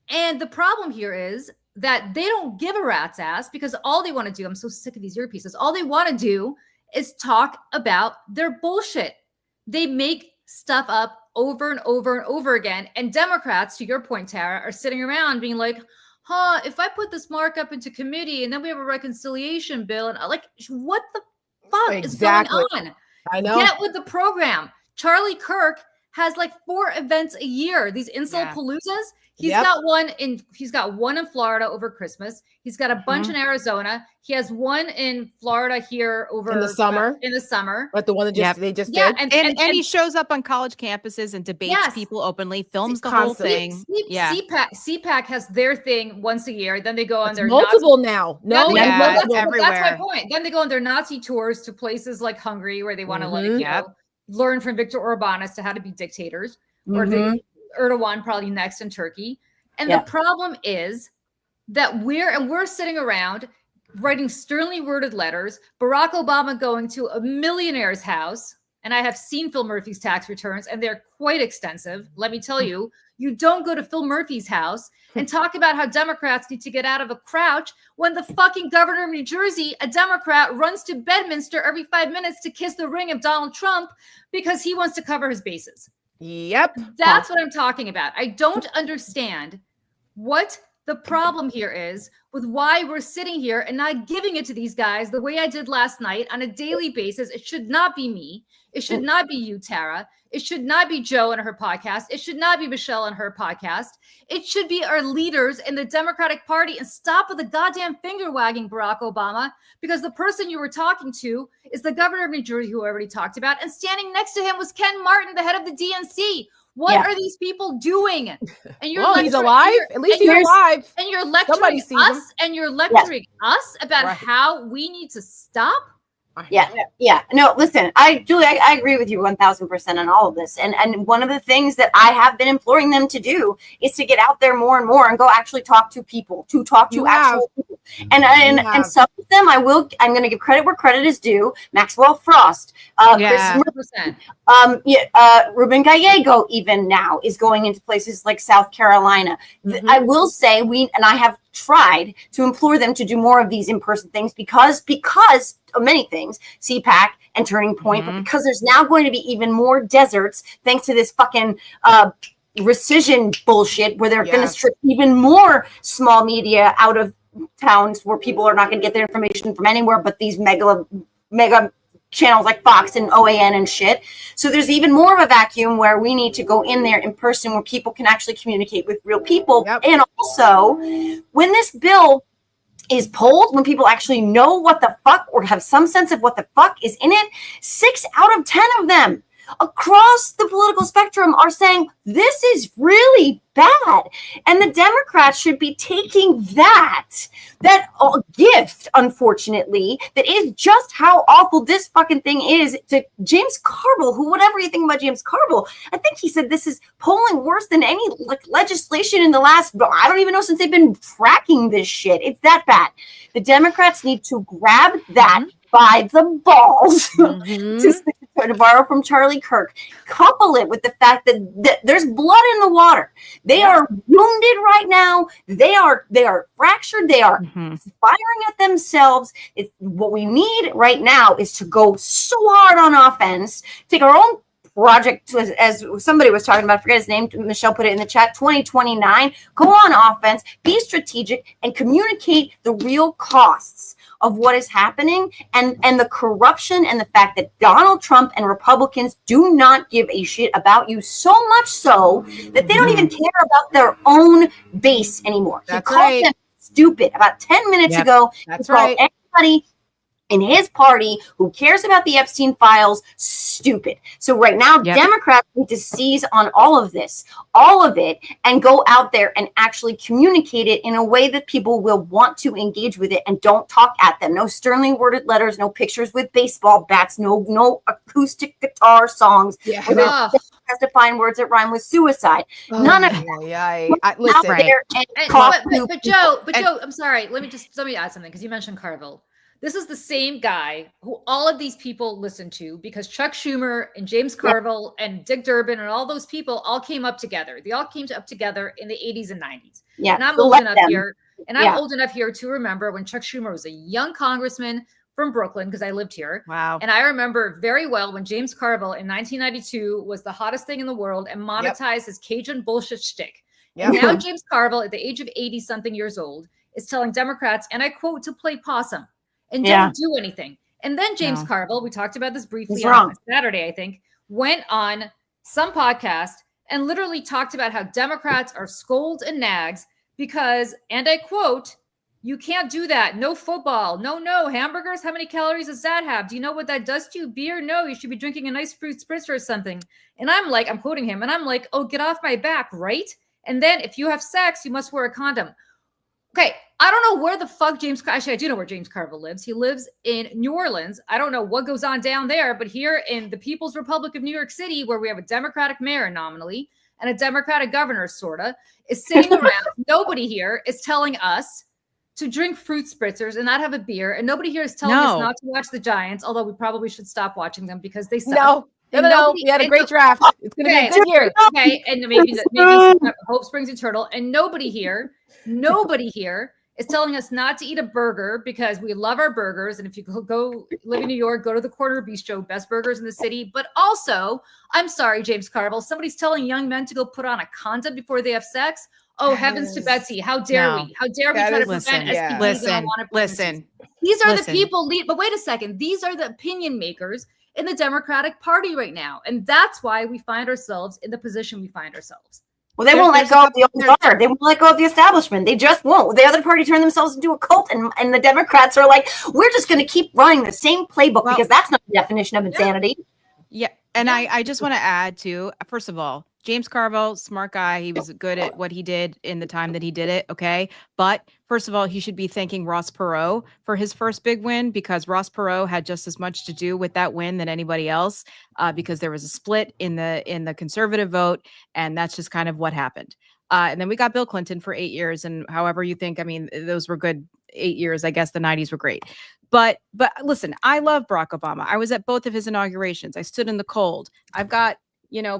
And the problem here is that they don't give a rat's ass because all they want to do, I'm so sick of these earpieces, all they want to do is talk about their bullshit. They make stuff up over and over and over again. And Democrats, to your point, Tara, are sitting around being like, if I put this markup into committee and then we have a reconciliation bill, and what the fuck is going on? I know. Get with the program. Charlie Kirk has 4 events a year. These insult paloozas. He's got one in Florida over Christmas. He's got a bunch in Arizona. He has one in Florida here over in the summer. But the one that they just did. And he shows up on college campuses and debates people openly, films the whole thing. CPAC has their thing once a year. Then they go on their multiple now. That's my point. Then they go on their Nazi tours to places like Hungary where they want to learn from Viktor Orban as to how to be dictators, or Erdogan probably next in Turkey. And the problem is that we're sitting around writing sternly worded letters, Barack Obama going to a millionaire's house. And I have seen Phil Murphy's tax returns, and they're quite extensive. Let me tell you, you don't go to Phil Murphy's house and talk about how Democrats need to get out of a crouch when the fucking governor of New Jersey, a Democrat, runs to Bedminster every 5 minutes to kiss the ring of Donald Trump because he wants to cover his bases. Yep. That's what I'm talking about. I don't understand what the problem here is with why we're sitting here and not giving it to these guys the way I did last night on a daily basis. It should not be me. It should not be you, Tara. It should not be Joe and her podcast. It should not be Michelle and her podcast. It should be our leaders in the Democratic Party, and stop with the goddamn finger wagging, Barack Obama, because the person you were talking to is the governor of New Jersey, who I already talked about, and standing next to him was Ken Martin, the head of the DNC. What are these people doing? And you're he's alive. At least he's alive. And you're lecturing us, and you're lecturing us about how we need to stop. Yeah. No, listen, Julie, I agree with you 1000% on all of this. And one of the things that I have been imploring them to do is to get out there more and more and go actually talk to people, actual people. And some of them I'm going to give credit where credit is due. Maxwell Frost, Chris Murphy, Ruben Gallego even now is going into places like South Carolina. I will say I have tried to implore them to do more of these in-person things because of many things, CPAC and Turning Point, but because there's now going to be even more deserts thanks to this fucking rescission bullshit where they're going to strip even more small media out of towns where people are not going to get their information from anywhere but these mega channels like Fox and OAN and shit. So there's even more of a vacuum where we need to go in there in person where people can actually communicate with real people. And also, when this bill is polled, when people actually know what the fuck or have some sense of what the fuck is in it, 6 out of 10 of them across the political spectrum are saying this is really bad. And the Democrats should be taking that gift, unfortunately, that is just how awful this fucking thing is, to James Carville, who, whatever you think about James Carville, I think he said this is polling worse than any legislation in the last, I don't even know, since they've been tracking this shit. It's that bad. The Democrats need to grab that by the balls, to borrow from Charlie Kirk, couple it with the fact that there's blood in the water. They are wounded right now. They are fractured. They are firing at themselves. What we need right now is to go so hard on offense, take our own project, as somebody was talking about, I forget his name, Michelle put it in the chat, 2029, go on offense, be strategic, and communicate the real costs of what is happening and the corruption and the fact that Donald Trump and Republicans do not give a shit about you, so much so that they don't even care about their own base anymore. He called them stupid about 10 minutes ago. He called everybody in his party who cares about the Epstein files stupid. So right now, Democrats need to seize on all of this, all of it, and go out there and actually communicate it in a way that people will want to engage with it and don't talk at them. No sternly worded letters, no pictures with baseball bats, no acoustic guitar songs. Testifying words that rhyme with suicide. None of that. Listen, but Joe, I'm sorry. Let me add something, because you mentioned Carville. This is the same guy who all of these people listen to, because Chuck Schumer and James Carville and Dick Durbin and all those people all came up together. They all came up together in the 80s and 90s. And I'm old enough here. And I'm old enough here to remember when Chuck Schumer was a young congressman from Brooklyn, because I lived here. Wow. And I remember very well when James Carville in 1992 was the hottest thing in the world and monetized his Cajun bullshit shtick. And now James Carville, at the age of 80-something years old, is telling Democrats, and I quote, to play possum and don't do anything. And then James Carville, we talked about this briefly on Saturday, I think, went on some podcast and literally talked about how Democrats are scolds and nags because, and I quote, you can't do that. No football. No hamburgers. How many calories does that have? Do you know what that does to you? Beer? No, you should be drinking a nice fruit spritzer or something. And I'm like, I'm quoting him, and I'm like, oh, get off my back, right? And then if you have sex, you must wear a condom. Okay, I don't know where the fuck actually, I do know where James Carville lives. He lives in New Orleans. I don't know what goes on down there, but here in the People's Republic of New York City, where we have a Democratic mayor nominally and a Democratic governor, sorta, is sitting around. Nobody here is telling us to drink fruit spritzers and not have a beer. And nobody here is telling us not to watch the Giants, although we probably should stop watching them because they suck. No, we had a great draft. It's going to be a good year. Okay, and maybe hope springs eternal. And nobody here is telling us not to eat a burger because we love our burgers. And if you go live in New York, go to the Corner Bistro, best burgers in the city. But also, I'm sorry, James Carville, somebody's telling young men to go put on a condom before they have sex. Oh, heavens to Betsy. How dare we? How dare we try to prevent STDs and unwanted pregnancies? These are the people but wait a second. These are the opinion makers in the Democratic Party right now. And that's why we find ourselves in the position we find ourselves. Well, they won't let go of the old guard. They won't let go of the establishment. They just won't. The other party turned themselves into a cult, and the Democrats are like, we're just going to keep running the same playbook because that's not the definition of insanity. Yeah. And I just want to add to, first of all, James Carville, smart guy. He was good at what he did in the time that he did it. Okay. But first of all, he should be thanking Ross Perot for his first big win, because Ross Perot had just as much to do with that win than anybody else, because there was a split in the conservative vote. And that's just kind of what happened. And then we got Bill Clinton for 8 years. And however you think, I mean, those were good 8 years. I guess the 90s were great. But listen, I love Barack Obama. I was at both of his inaugurations. I stood in the cold. I've got,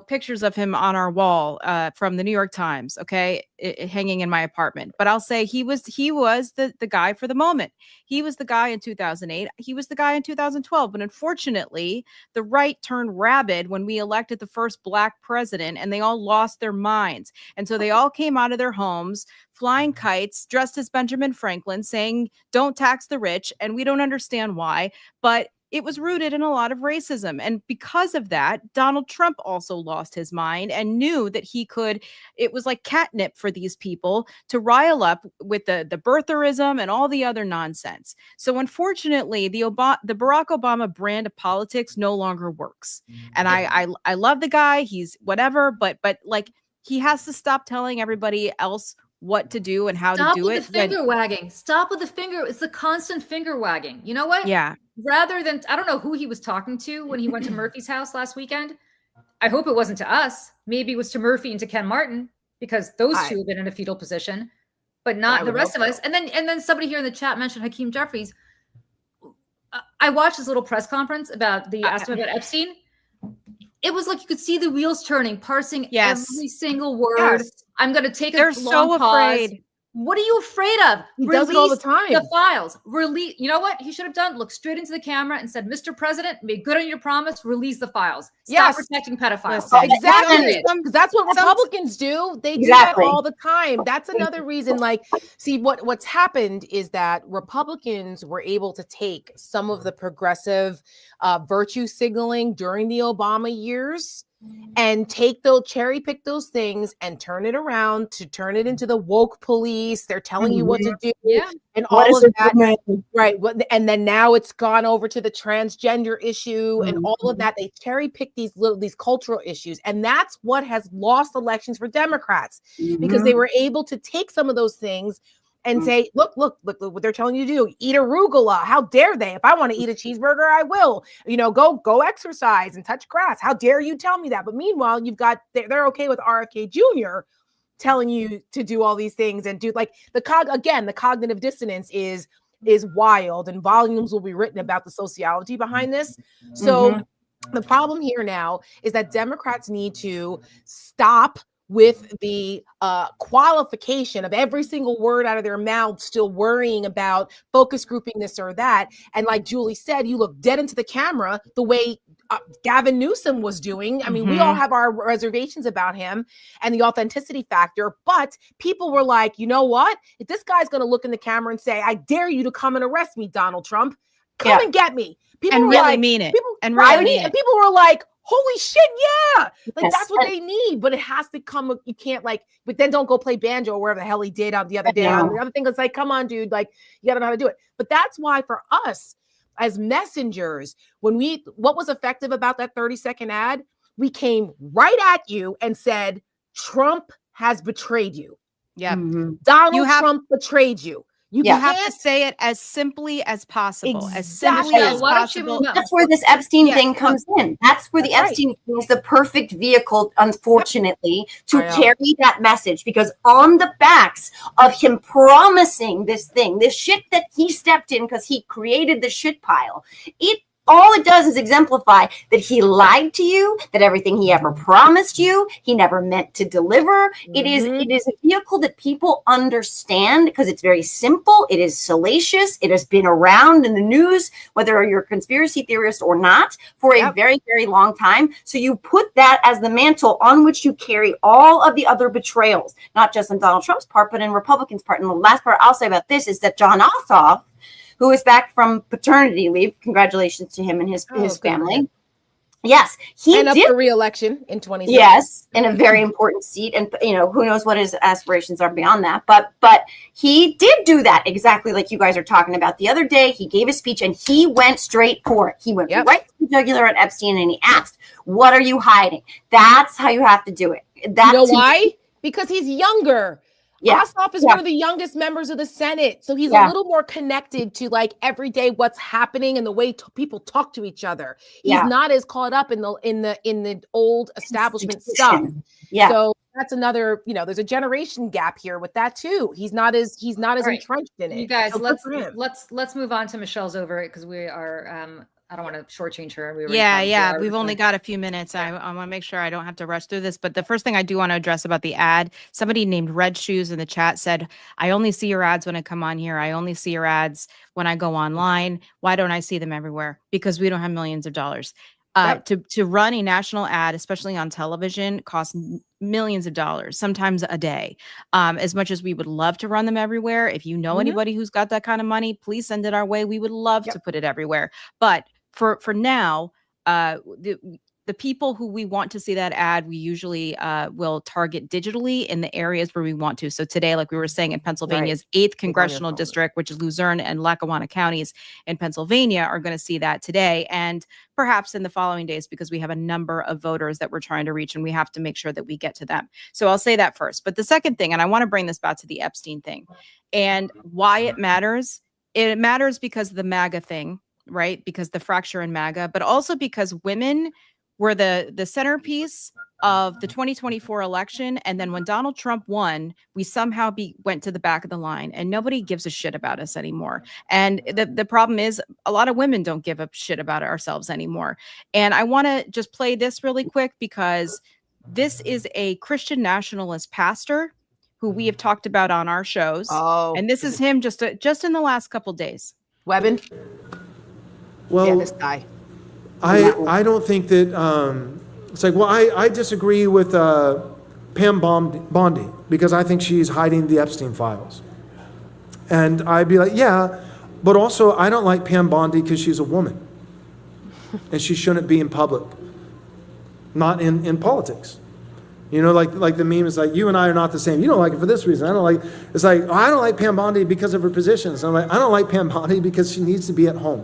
pictures of him on our wall from the New York Times, okay, hanging in my apartment. But I'll say he was the guy for the moment. He was the guy in 2008. He was the guy in 2012. But unfortunately, the right turned rabid when we elected the first Black president, and they all lost their minds. And so they all came out of their homes flying kites, dressed as Benjamin Franklin, saying, "Don't tax the rich." And we don't understand why, but it was rooted in a lot of racism. And because of that, Donald Trump also lost his mind and knew that it was like catnip for these people to rile up with the birtherism and all the other nonsense. So unfortunately, the Barack Obama brand of politics no longer works. And I love the guy. He's whatever, but like, he has to stop telling everybody else what to do and how to do it. Stop with the finger wagging. Stop with the finger. It's the constant finger wagging. You know what? Yeah. Rather than, I don't know who he was talking to when he went to Murphy's house last weekend. I hope it wasn't to us. Maybe it was to Murphy and to Ken Martin, because those two have been in a fetal position, but not the rest of us. And then somebody here in the chat mentioned Hakeem Jeffries. I watched this little press conference about asked him about Epstein. It was like you could see the wheels turning, parsing every single word. Yes. I'm going to take They're a long so pause. afraid. What are you afraid of? He does it all the time. The files. Release. You know what he should have done? Look straight into the camera and said, "Mr. President, make good on your promise. Release the files. Stop protecting pedophiles." Exactly. Because that's what Republicans do. They do that all the time. That's another reason. Like, see, what's happened is that Republicans were able to take some of the progressive virtue signaling during the Obama years and cherry pick those things and turn it around to turn it into the woke police. They're telling you what to do and all of that. Right. And then now it's gone over to the transgender issue and all of that. They cherry pick these cultural issues. And that's what has lost elections for Democrats, because they were able to take some of those things and say, look what they're telling you to do. Eat arugula. How dare they? If I want to eat a cheeseburger, I will. Go exercise and touch grass. How dare you tell me that? But meanwhile, they're okay with RFK Jr. telling you to do all these things and do like the cognitive dissonance is wild, and volumes will be written about the sociology behind this. So the problem here now is that Democrats need to stop with the qualification of every single word out of their mouth, still worrying about focus grouping this or that. And like Julie said, you look dead into the camera the way Gavin Newsom was doing. I mean, we all have our reservations about him and the authenticity factor, but people were like, you know what? If this guy's going to look in the camera and say, "I dare you to come and arrest me, Donald Trump, come and get me." People and were really like, mean it. And people were like, "Holy shit, yeah!" Like that's what they need, but it has to come. You can't but then don't go play banjo or wherever the hell he did on the other day. The other thing is like, come on, dude, like you gotta know how to do it. But that's why for us as messengers, what was effective about that 30-second ad, we came right at you and said, Trump has betrayed you. Yeah, Donald Trump betrayed you. You have to say it as simply as possible. Exactly. As simply as possible. That's where this Epstein thing comes in. That's where the Epstein thing is the perfect vehicle, unfortunately, to carry that message. Because on the backs of him promising this thing, this shit that he stepped in because he created the shit pile, it all it does is exemplify that he lied to you, that everything he ever promised you, he never meant to deliver. It is a vehicle that people understand because it's very simple. It is salacious. It has been around in the news, whether you're a conspiracy theorist or not, for a very, very long time. So you put that as the mantle on which you carry all of the other betrayals, not just on Donald Trump's part, but in Republicans' part. And the last part I'll say about this is that John Ossoff, who is back from paternity leave. Congratulations to him and his family. Yes, he and up did for re-election in 2026. Yes, in a very important seat, and who knows what his aspirations are beyond that. But he did do that exactly like you guys are talking about. The other day, he gave a speech and he went straight for it. He went right to the jugular at Epstein and he asked, "What are you hiding?" That's how you have to do it. You know why? Because he's younger. Ossoff is one of the youngest members of the Senate. So he's a little more connected to like everyday what's happening and the way people talk to each other. He's not as caught up in the old establishment stuff. Yeah. So that's another, there's a generation gap here with that too. He's not as entrenched in it. You guys, so let's move on to Michelle's over it because we are I don't want to shortchange her. We've only got a few minutes. I want to make sure I don't have to rush through this. But the first thing I do want to address about the ad, somebody named Red Shoes in the chat said, "I only see your ads when I come on here. I only see your ads when I go online. Why don't I see them everywhere? Because we don't have millions of dollars." To run a national ad, especially on television, costs millions of dollars, sometimes a day. As much as we would love to run them everywhere, if you know anybody who's got that kind of money, please send it our way. We would love to put it everywhere. But for now, the people who we want to see that ad, we usually will target digitally in the areas where we want to. So today, like we were saying, in Pennsylvania's 8th congressional district, which is Luzerne and Lackawanna counties in Pennsylvania, are going to see that today and perhaps in the following days, because we have a number of voters that we're trying to reach and we have to make sure that we get to them. So I'll say that first. But the second thing, and I want to bring this back to the Epstein thing and why it matters because of the MAGA thing, right? Because the fracture in MAGA, but also because women were the centerpiece of the 2024 election. And then when Donald Trump won, we somehow went to the back of the line and nobody gives a shit about us anymore. And the problem is a lot of women don't give a shit about ourselves anymore. And I want to just play this really quick because this is a Christian nationalist pastor who we have talked about on our shows. And this is him just in the last couple days. Webben? Well, this guy. I don't think that it's like, well, I disagree with Pam Bondi because I think she's hiding the Epstein files. And I'd be like, yeah, but also I don't like Pam Bondi because she's a woman and she shouldn't be in public, not in politics. Like the meme is like, you and I are not the same. You don't like it for this reason. I don't like, it's like, I don't like Pam Bondi because of her positions. I'm like, I don't like Pam Bondi because she needs to be at home.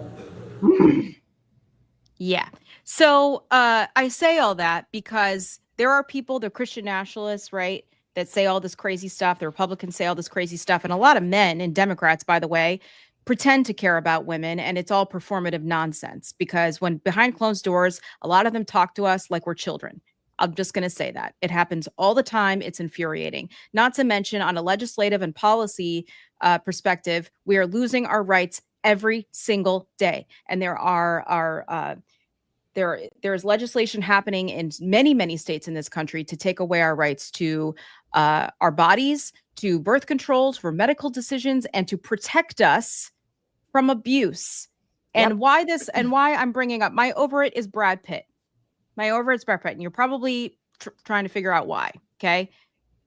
Yeah. So I say all that because there are people, the Christian nationalists, right, that say all this crazy stuff. The Republicans say all this crazy stuff. And a lot of men and Democrats, by the way, pretend to care about women. And it's all performative nonsense because when behind closed doors, a lot of them talk to us like we're children. I'm just going to say that. It happens all the time. It's infuriating. Not to mention on a legislative and policy perspective, we are losing our rights every single day. And there's legislation happening in many, many states in this country to take away our rights to our bodies, to birth controls, for medical decisions, and to protect us from abuse. And why I'm bringing up my over it is Brad Pitt. My over it's Brad Pitt. And you're probably trying to figure out why. Okay.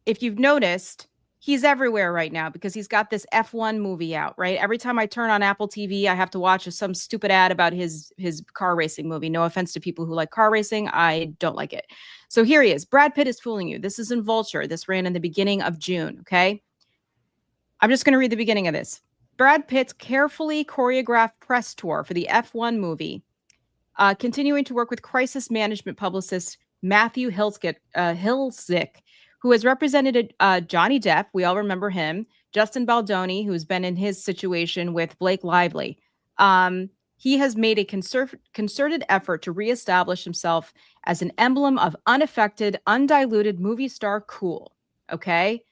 If you've noticed, he's everywhere right now because he's got this F1 movie out, right? Every time I turn on Apple TV, I have to watch some stupid ad about his car racing movie. No offense to people who like car racing. I don't like it. So here he is. Brad Pitt is fooling you. This is in Vulture. This ran in the beginning of June, okay? I'm just going to read the beginning of this. Brad Pitt's carefully choreographed press tour for the F1 movie, continuing to work with crisis management publicist Matthew Hilzick, who has represented Johnny Depp. We all remember him. Justin Baldoni, who's been in his situation with Blake Lively. He has made a concerted effort to reestablish himself as an emblem of unaffected, undiluted movie star cool. Okay?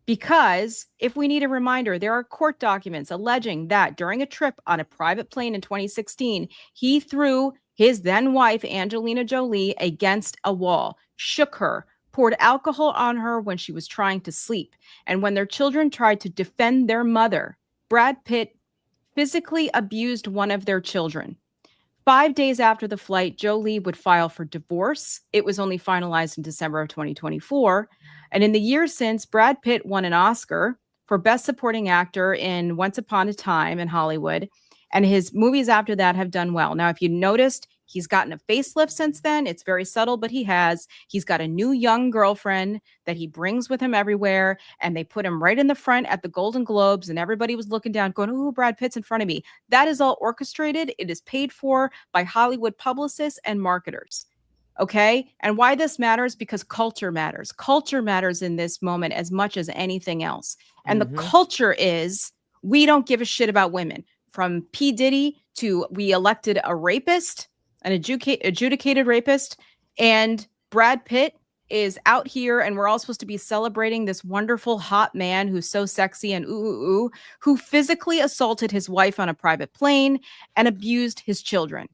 Because if we need a reminder, there are court documents alleging that during a trip on a private plane in 2016, he threw his then wife, Angelina Jolie, against a wall, shook her, poured alcohol on her when she was trying to sleep. And when their children tried to defend their mother, Brad Pitt physically abused one of their children. 5 days after the flight, Jolie would file for divorce. It was only finalized in December of 2024. And in the years since, Brad Pitt won an Oscar for Best Supporting Actor in Once Upon a Time in Hollywood. And his movies after that have done well. Now, if you noticed, he's gotten a facelift since then. It's very subtle, but he has. He's got a new young girlfriend that he brings with him everywhere. And they put him right in the front at the Golden Globes. And everybody was looking down going, oh, Brad Pitt's in front of me. That is all orchestrated. It is paid for by Hollywood publicists and marketers. Okay. And why this matters? Because culture matters. Culture matters in this moment as much as anything else. And the culture is we don't give a shit about women. From P. Diddy to we elected a rapist, an adjudicated rapist, and Brad Pitt is out here, and we're all supposed to be celebrating this wonderful hot man who's so sexy and who physically assaulted his wife on a private plane and abused his children.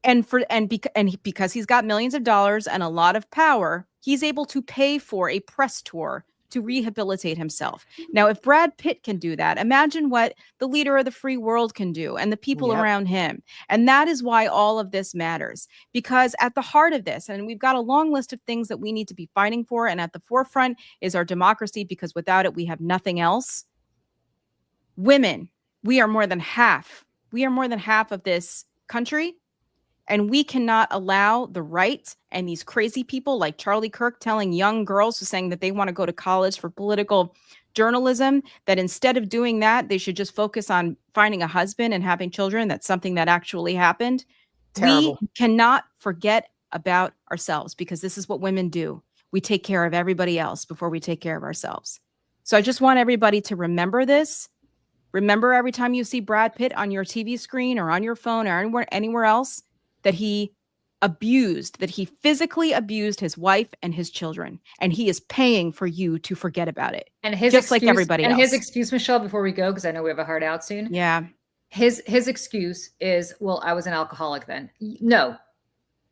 And because he's got millions of dollars and a lot of power, he's able to pay for a press tour to rehabilitate himself. Now, if Brad Pitt can do that, imagine what the leader of the free world can do and the people around him. And that is why all of this matters, because at the heart of this, and we've got a long list of things that we need to be fighting for, and at the forefront is our democracy, because without it, we have nothing else. Women, we are more than half. We are more than half of this country. And we cannot allow the right and these crazy people like Charlie Kirk telling young girls who saying that they want to go to college for political journalism, that instead of doing that, they should just focus on finding a husband and having children. That's something that actually happened. Terrible. We cannot forget about ourselves, because this is what women do. We take care of everybody else before we take care of ourselves. So I just want everybody to remember this. Remember, every time you see Brad Pitt on your TV screen or on your phone or anywhere else, that he physically abused his wife and his children, and he is paying for you to forget about it. And his just excuse, like everybody else. And his excuse, Michelle, before we go, because I know we have a hard out soon. Yeah. His excuse is, well, I was an alcoholic then. No.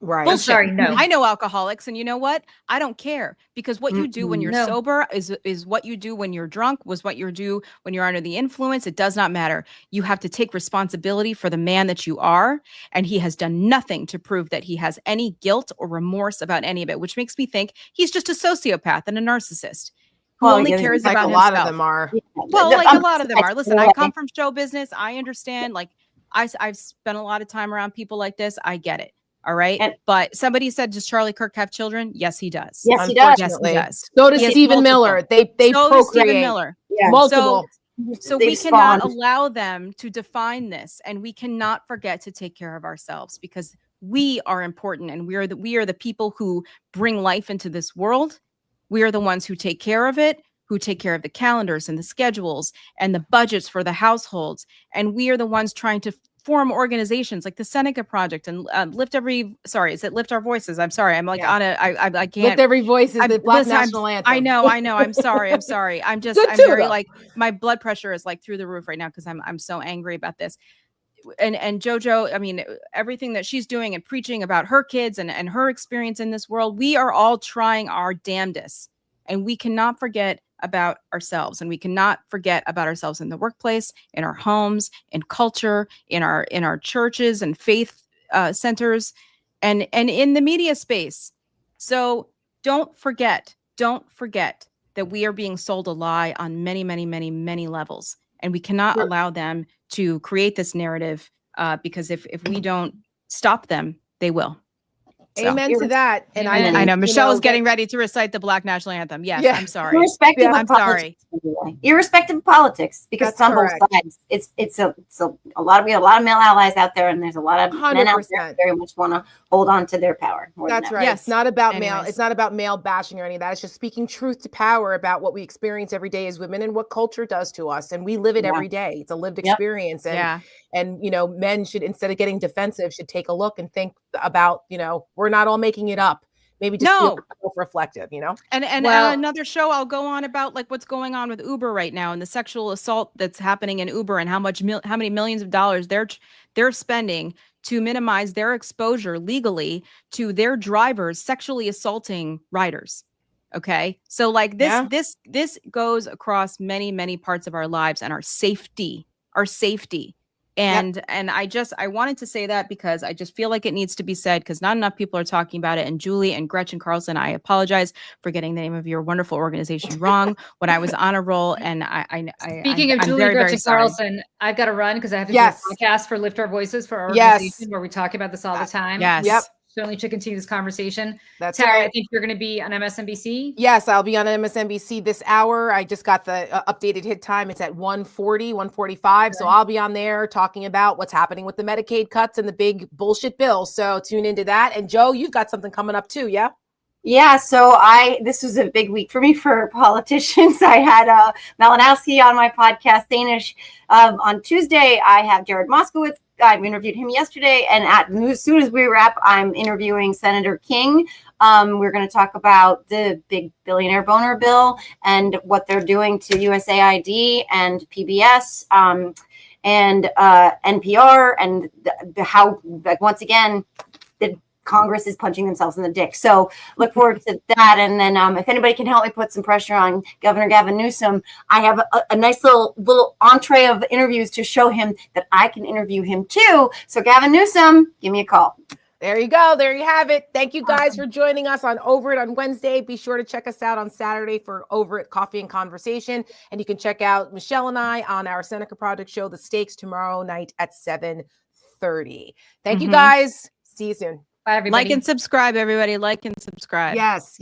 Right. I'm sorry, no. I know alcoholics, and you know what? I don't care, because what you do when you're sober is what you do when you're drunk, was what you do when you're under the influence. It does not matter. You have to take responsibility for the man that you are, and he has done nothing to prove that he has any guilt or remorse about any of it, which makes me think he's just a sociopath and a narcissist who only cares like about a lot himself. of them are. Well, like a lot of them are. Listen, I come from show business. I understand. Like I've spent a lot of time around people like this. I get it. All right. But somebody said, does Charlie Kirk have children? Yes, he does. Yes, he does. Yes, he does. So does Stephen Miller. They so procreate. Stephen Miller. Yeah. Multiple. So we cannot allow them to define this, and we cannot forget to take care of ourselves, because we are important, and we are the people who bring life into this world. We are the ones who take care of it, who take care of the calendars and the schedules and the budgets for the households. And we are the ones trying to form organizations like the Seneca Project and Lift Our Voices? I'm sorry. I'm like I can't. Lift Every Voice is the Black National Anthem. I know. I'm sorry. I'm very like, my blood pressure is like through the roof right now, because I'm so angry about this. And JoJo, I mean, everything that she's doing and preaching about her kids and her experience in this world, we are all trying our damnedest, and we cannot forget about ourselves, and we cannot forget about ourselves in the workplace, in our homes, in culture, in our churches and faith centers, and in the media space. So don't forget that we are being sold a lie on many, many, many, many levels, and we cannot allow them to create this narrative, because if we don't stop them, they will. So. Amen to that. And I know Michelle is getting ready to recite the Black National Anthem. Yes, I'm sorry. Irrespective of I'm politics, sorry. Irrespective of politics, because it's on both sides. It's a lot. We have a lot of male allies out there, and there's a lot of 100%. Men out there who very much want to hold on to their power. That's right. Yes. It's not about male. It's not about male bashing or any of that. It's just speaking truth to power about what we experience every day as women and what culture does to us, and we live it every day. It's a lived experience, and men should, instead of getting defensive, should take a look and think about, we're not all making it up. maybe just No. be self-reflective, you know? And Well- another show I'll go on about like what's going on with Uber right now and the sexual assault that's happening in Uber and how many millions of dollars they're spending to minimize their exposure legally to their drivers sexually assaulting riders. Okay? So like Yeah. this goes across many parts of our lives and our safety. And I wanted to say that because I just feel like it needs to be said because not enough people are talking about it. And Julie and Gretchen Carlson, I apologize for getting the name of your wonderful organization wrong when I was on a roll. And Speaking of I'm Julie very, very Gretchen sorry. Carlson, I've got to run because I have to Yes. do a podcast for Lift Our Voices for our Yes. organization where we talk about this all the time. Yes. Yep. Certainly should continue this conversation. That's Tara, right. I think you're going to be on MSNBC. Yes, I'll be on MSNBC this hour. I just got the updated hit time. It's at 1:40, 1:45. So I'll be on there talking about what's happening with the Medicaid cuts and the big bullshit bill. So tune into that. And Joe, you've got something coming up too, yeah? Yeah, so this was a big week for me for politicians. I had Malinowski on my podcast, Danish. On Tuesday, I have Jared Moskowitz. I interviewed him yesterday, and as soon as we wrap, I'm interviewing Senator King. We're going to talk about the big billionaire boner bill and what they're doing to USAID and PBS and NPR, and how, like, once again, the Congress is punching themselves in the dick. So look forward to that. And then if anybody can help me put some pressure on Governor Gavin Newsom, I have a nice little entree of interviews to show him that I can interview him too. So Gavin Newsom, give me a call. There you go. There you have it. Thank you guys for joining us on Over It on Wednesday. Be sure to check us out on Saturday for Over It Coffee and Conversation. And you can check out Michelle and I on our Seneca Project show, The Stakes, tomorrow night at 7:30. Thank you guys. See you soon. Bye, everybody. Like and subscribe, everybody. Like and subscribe. Yes.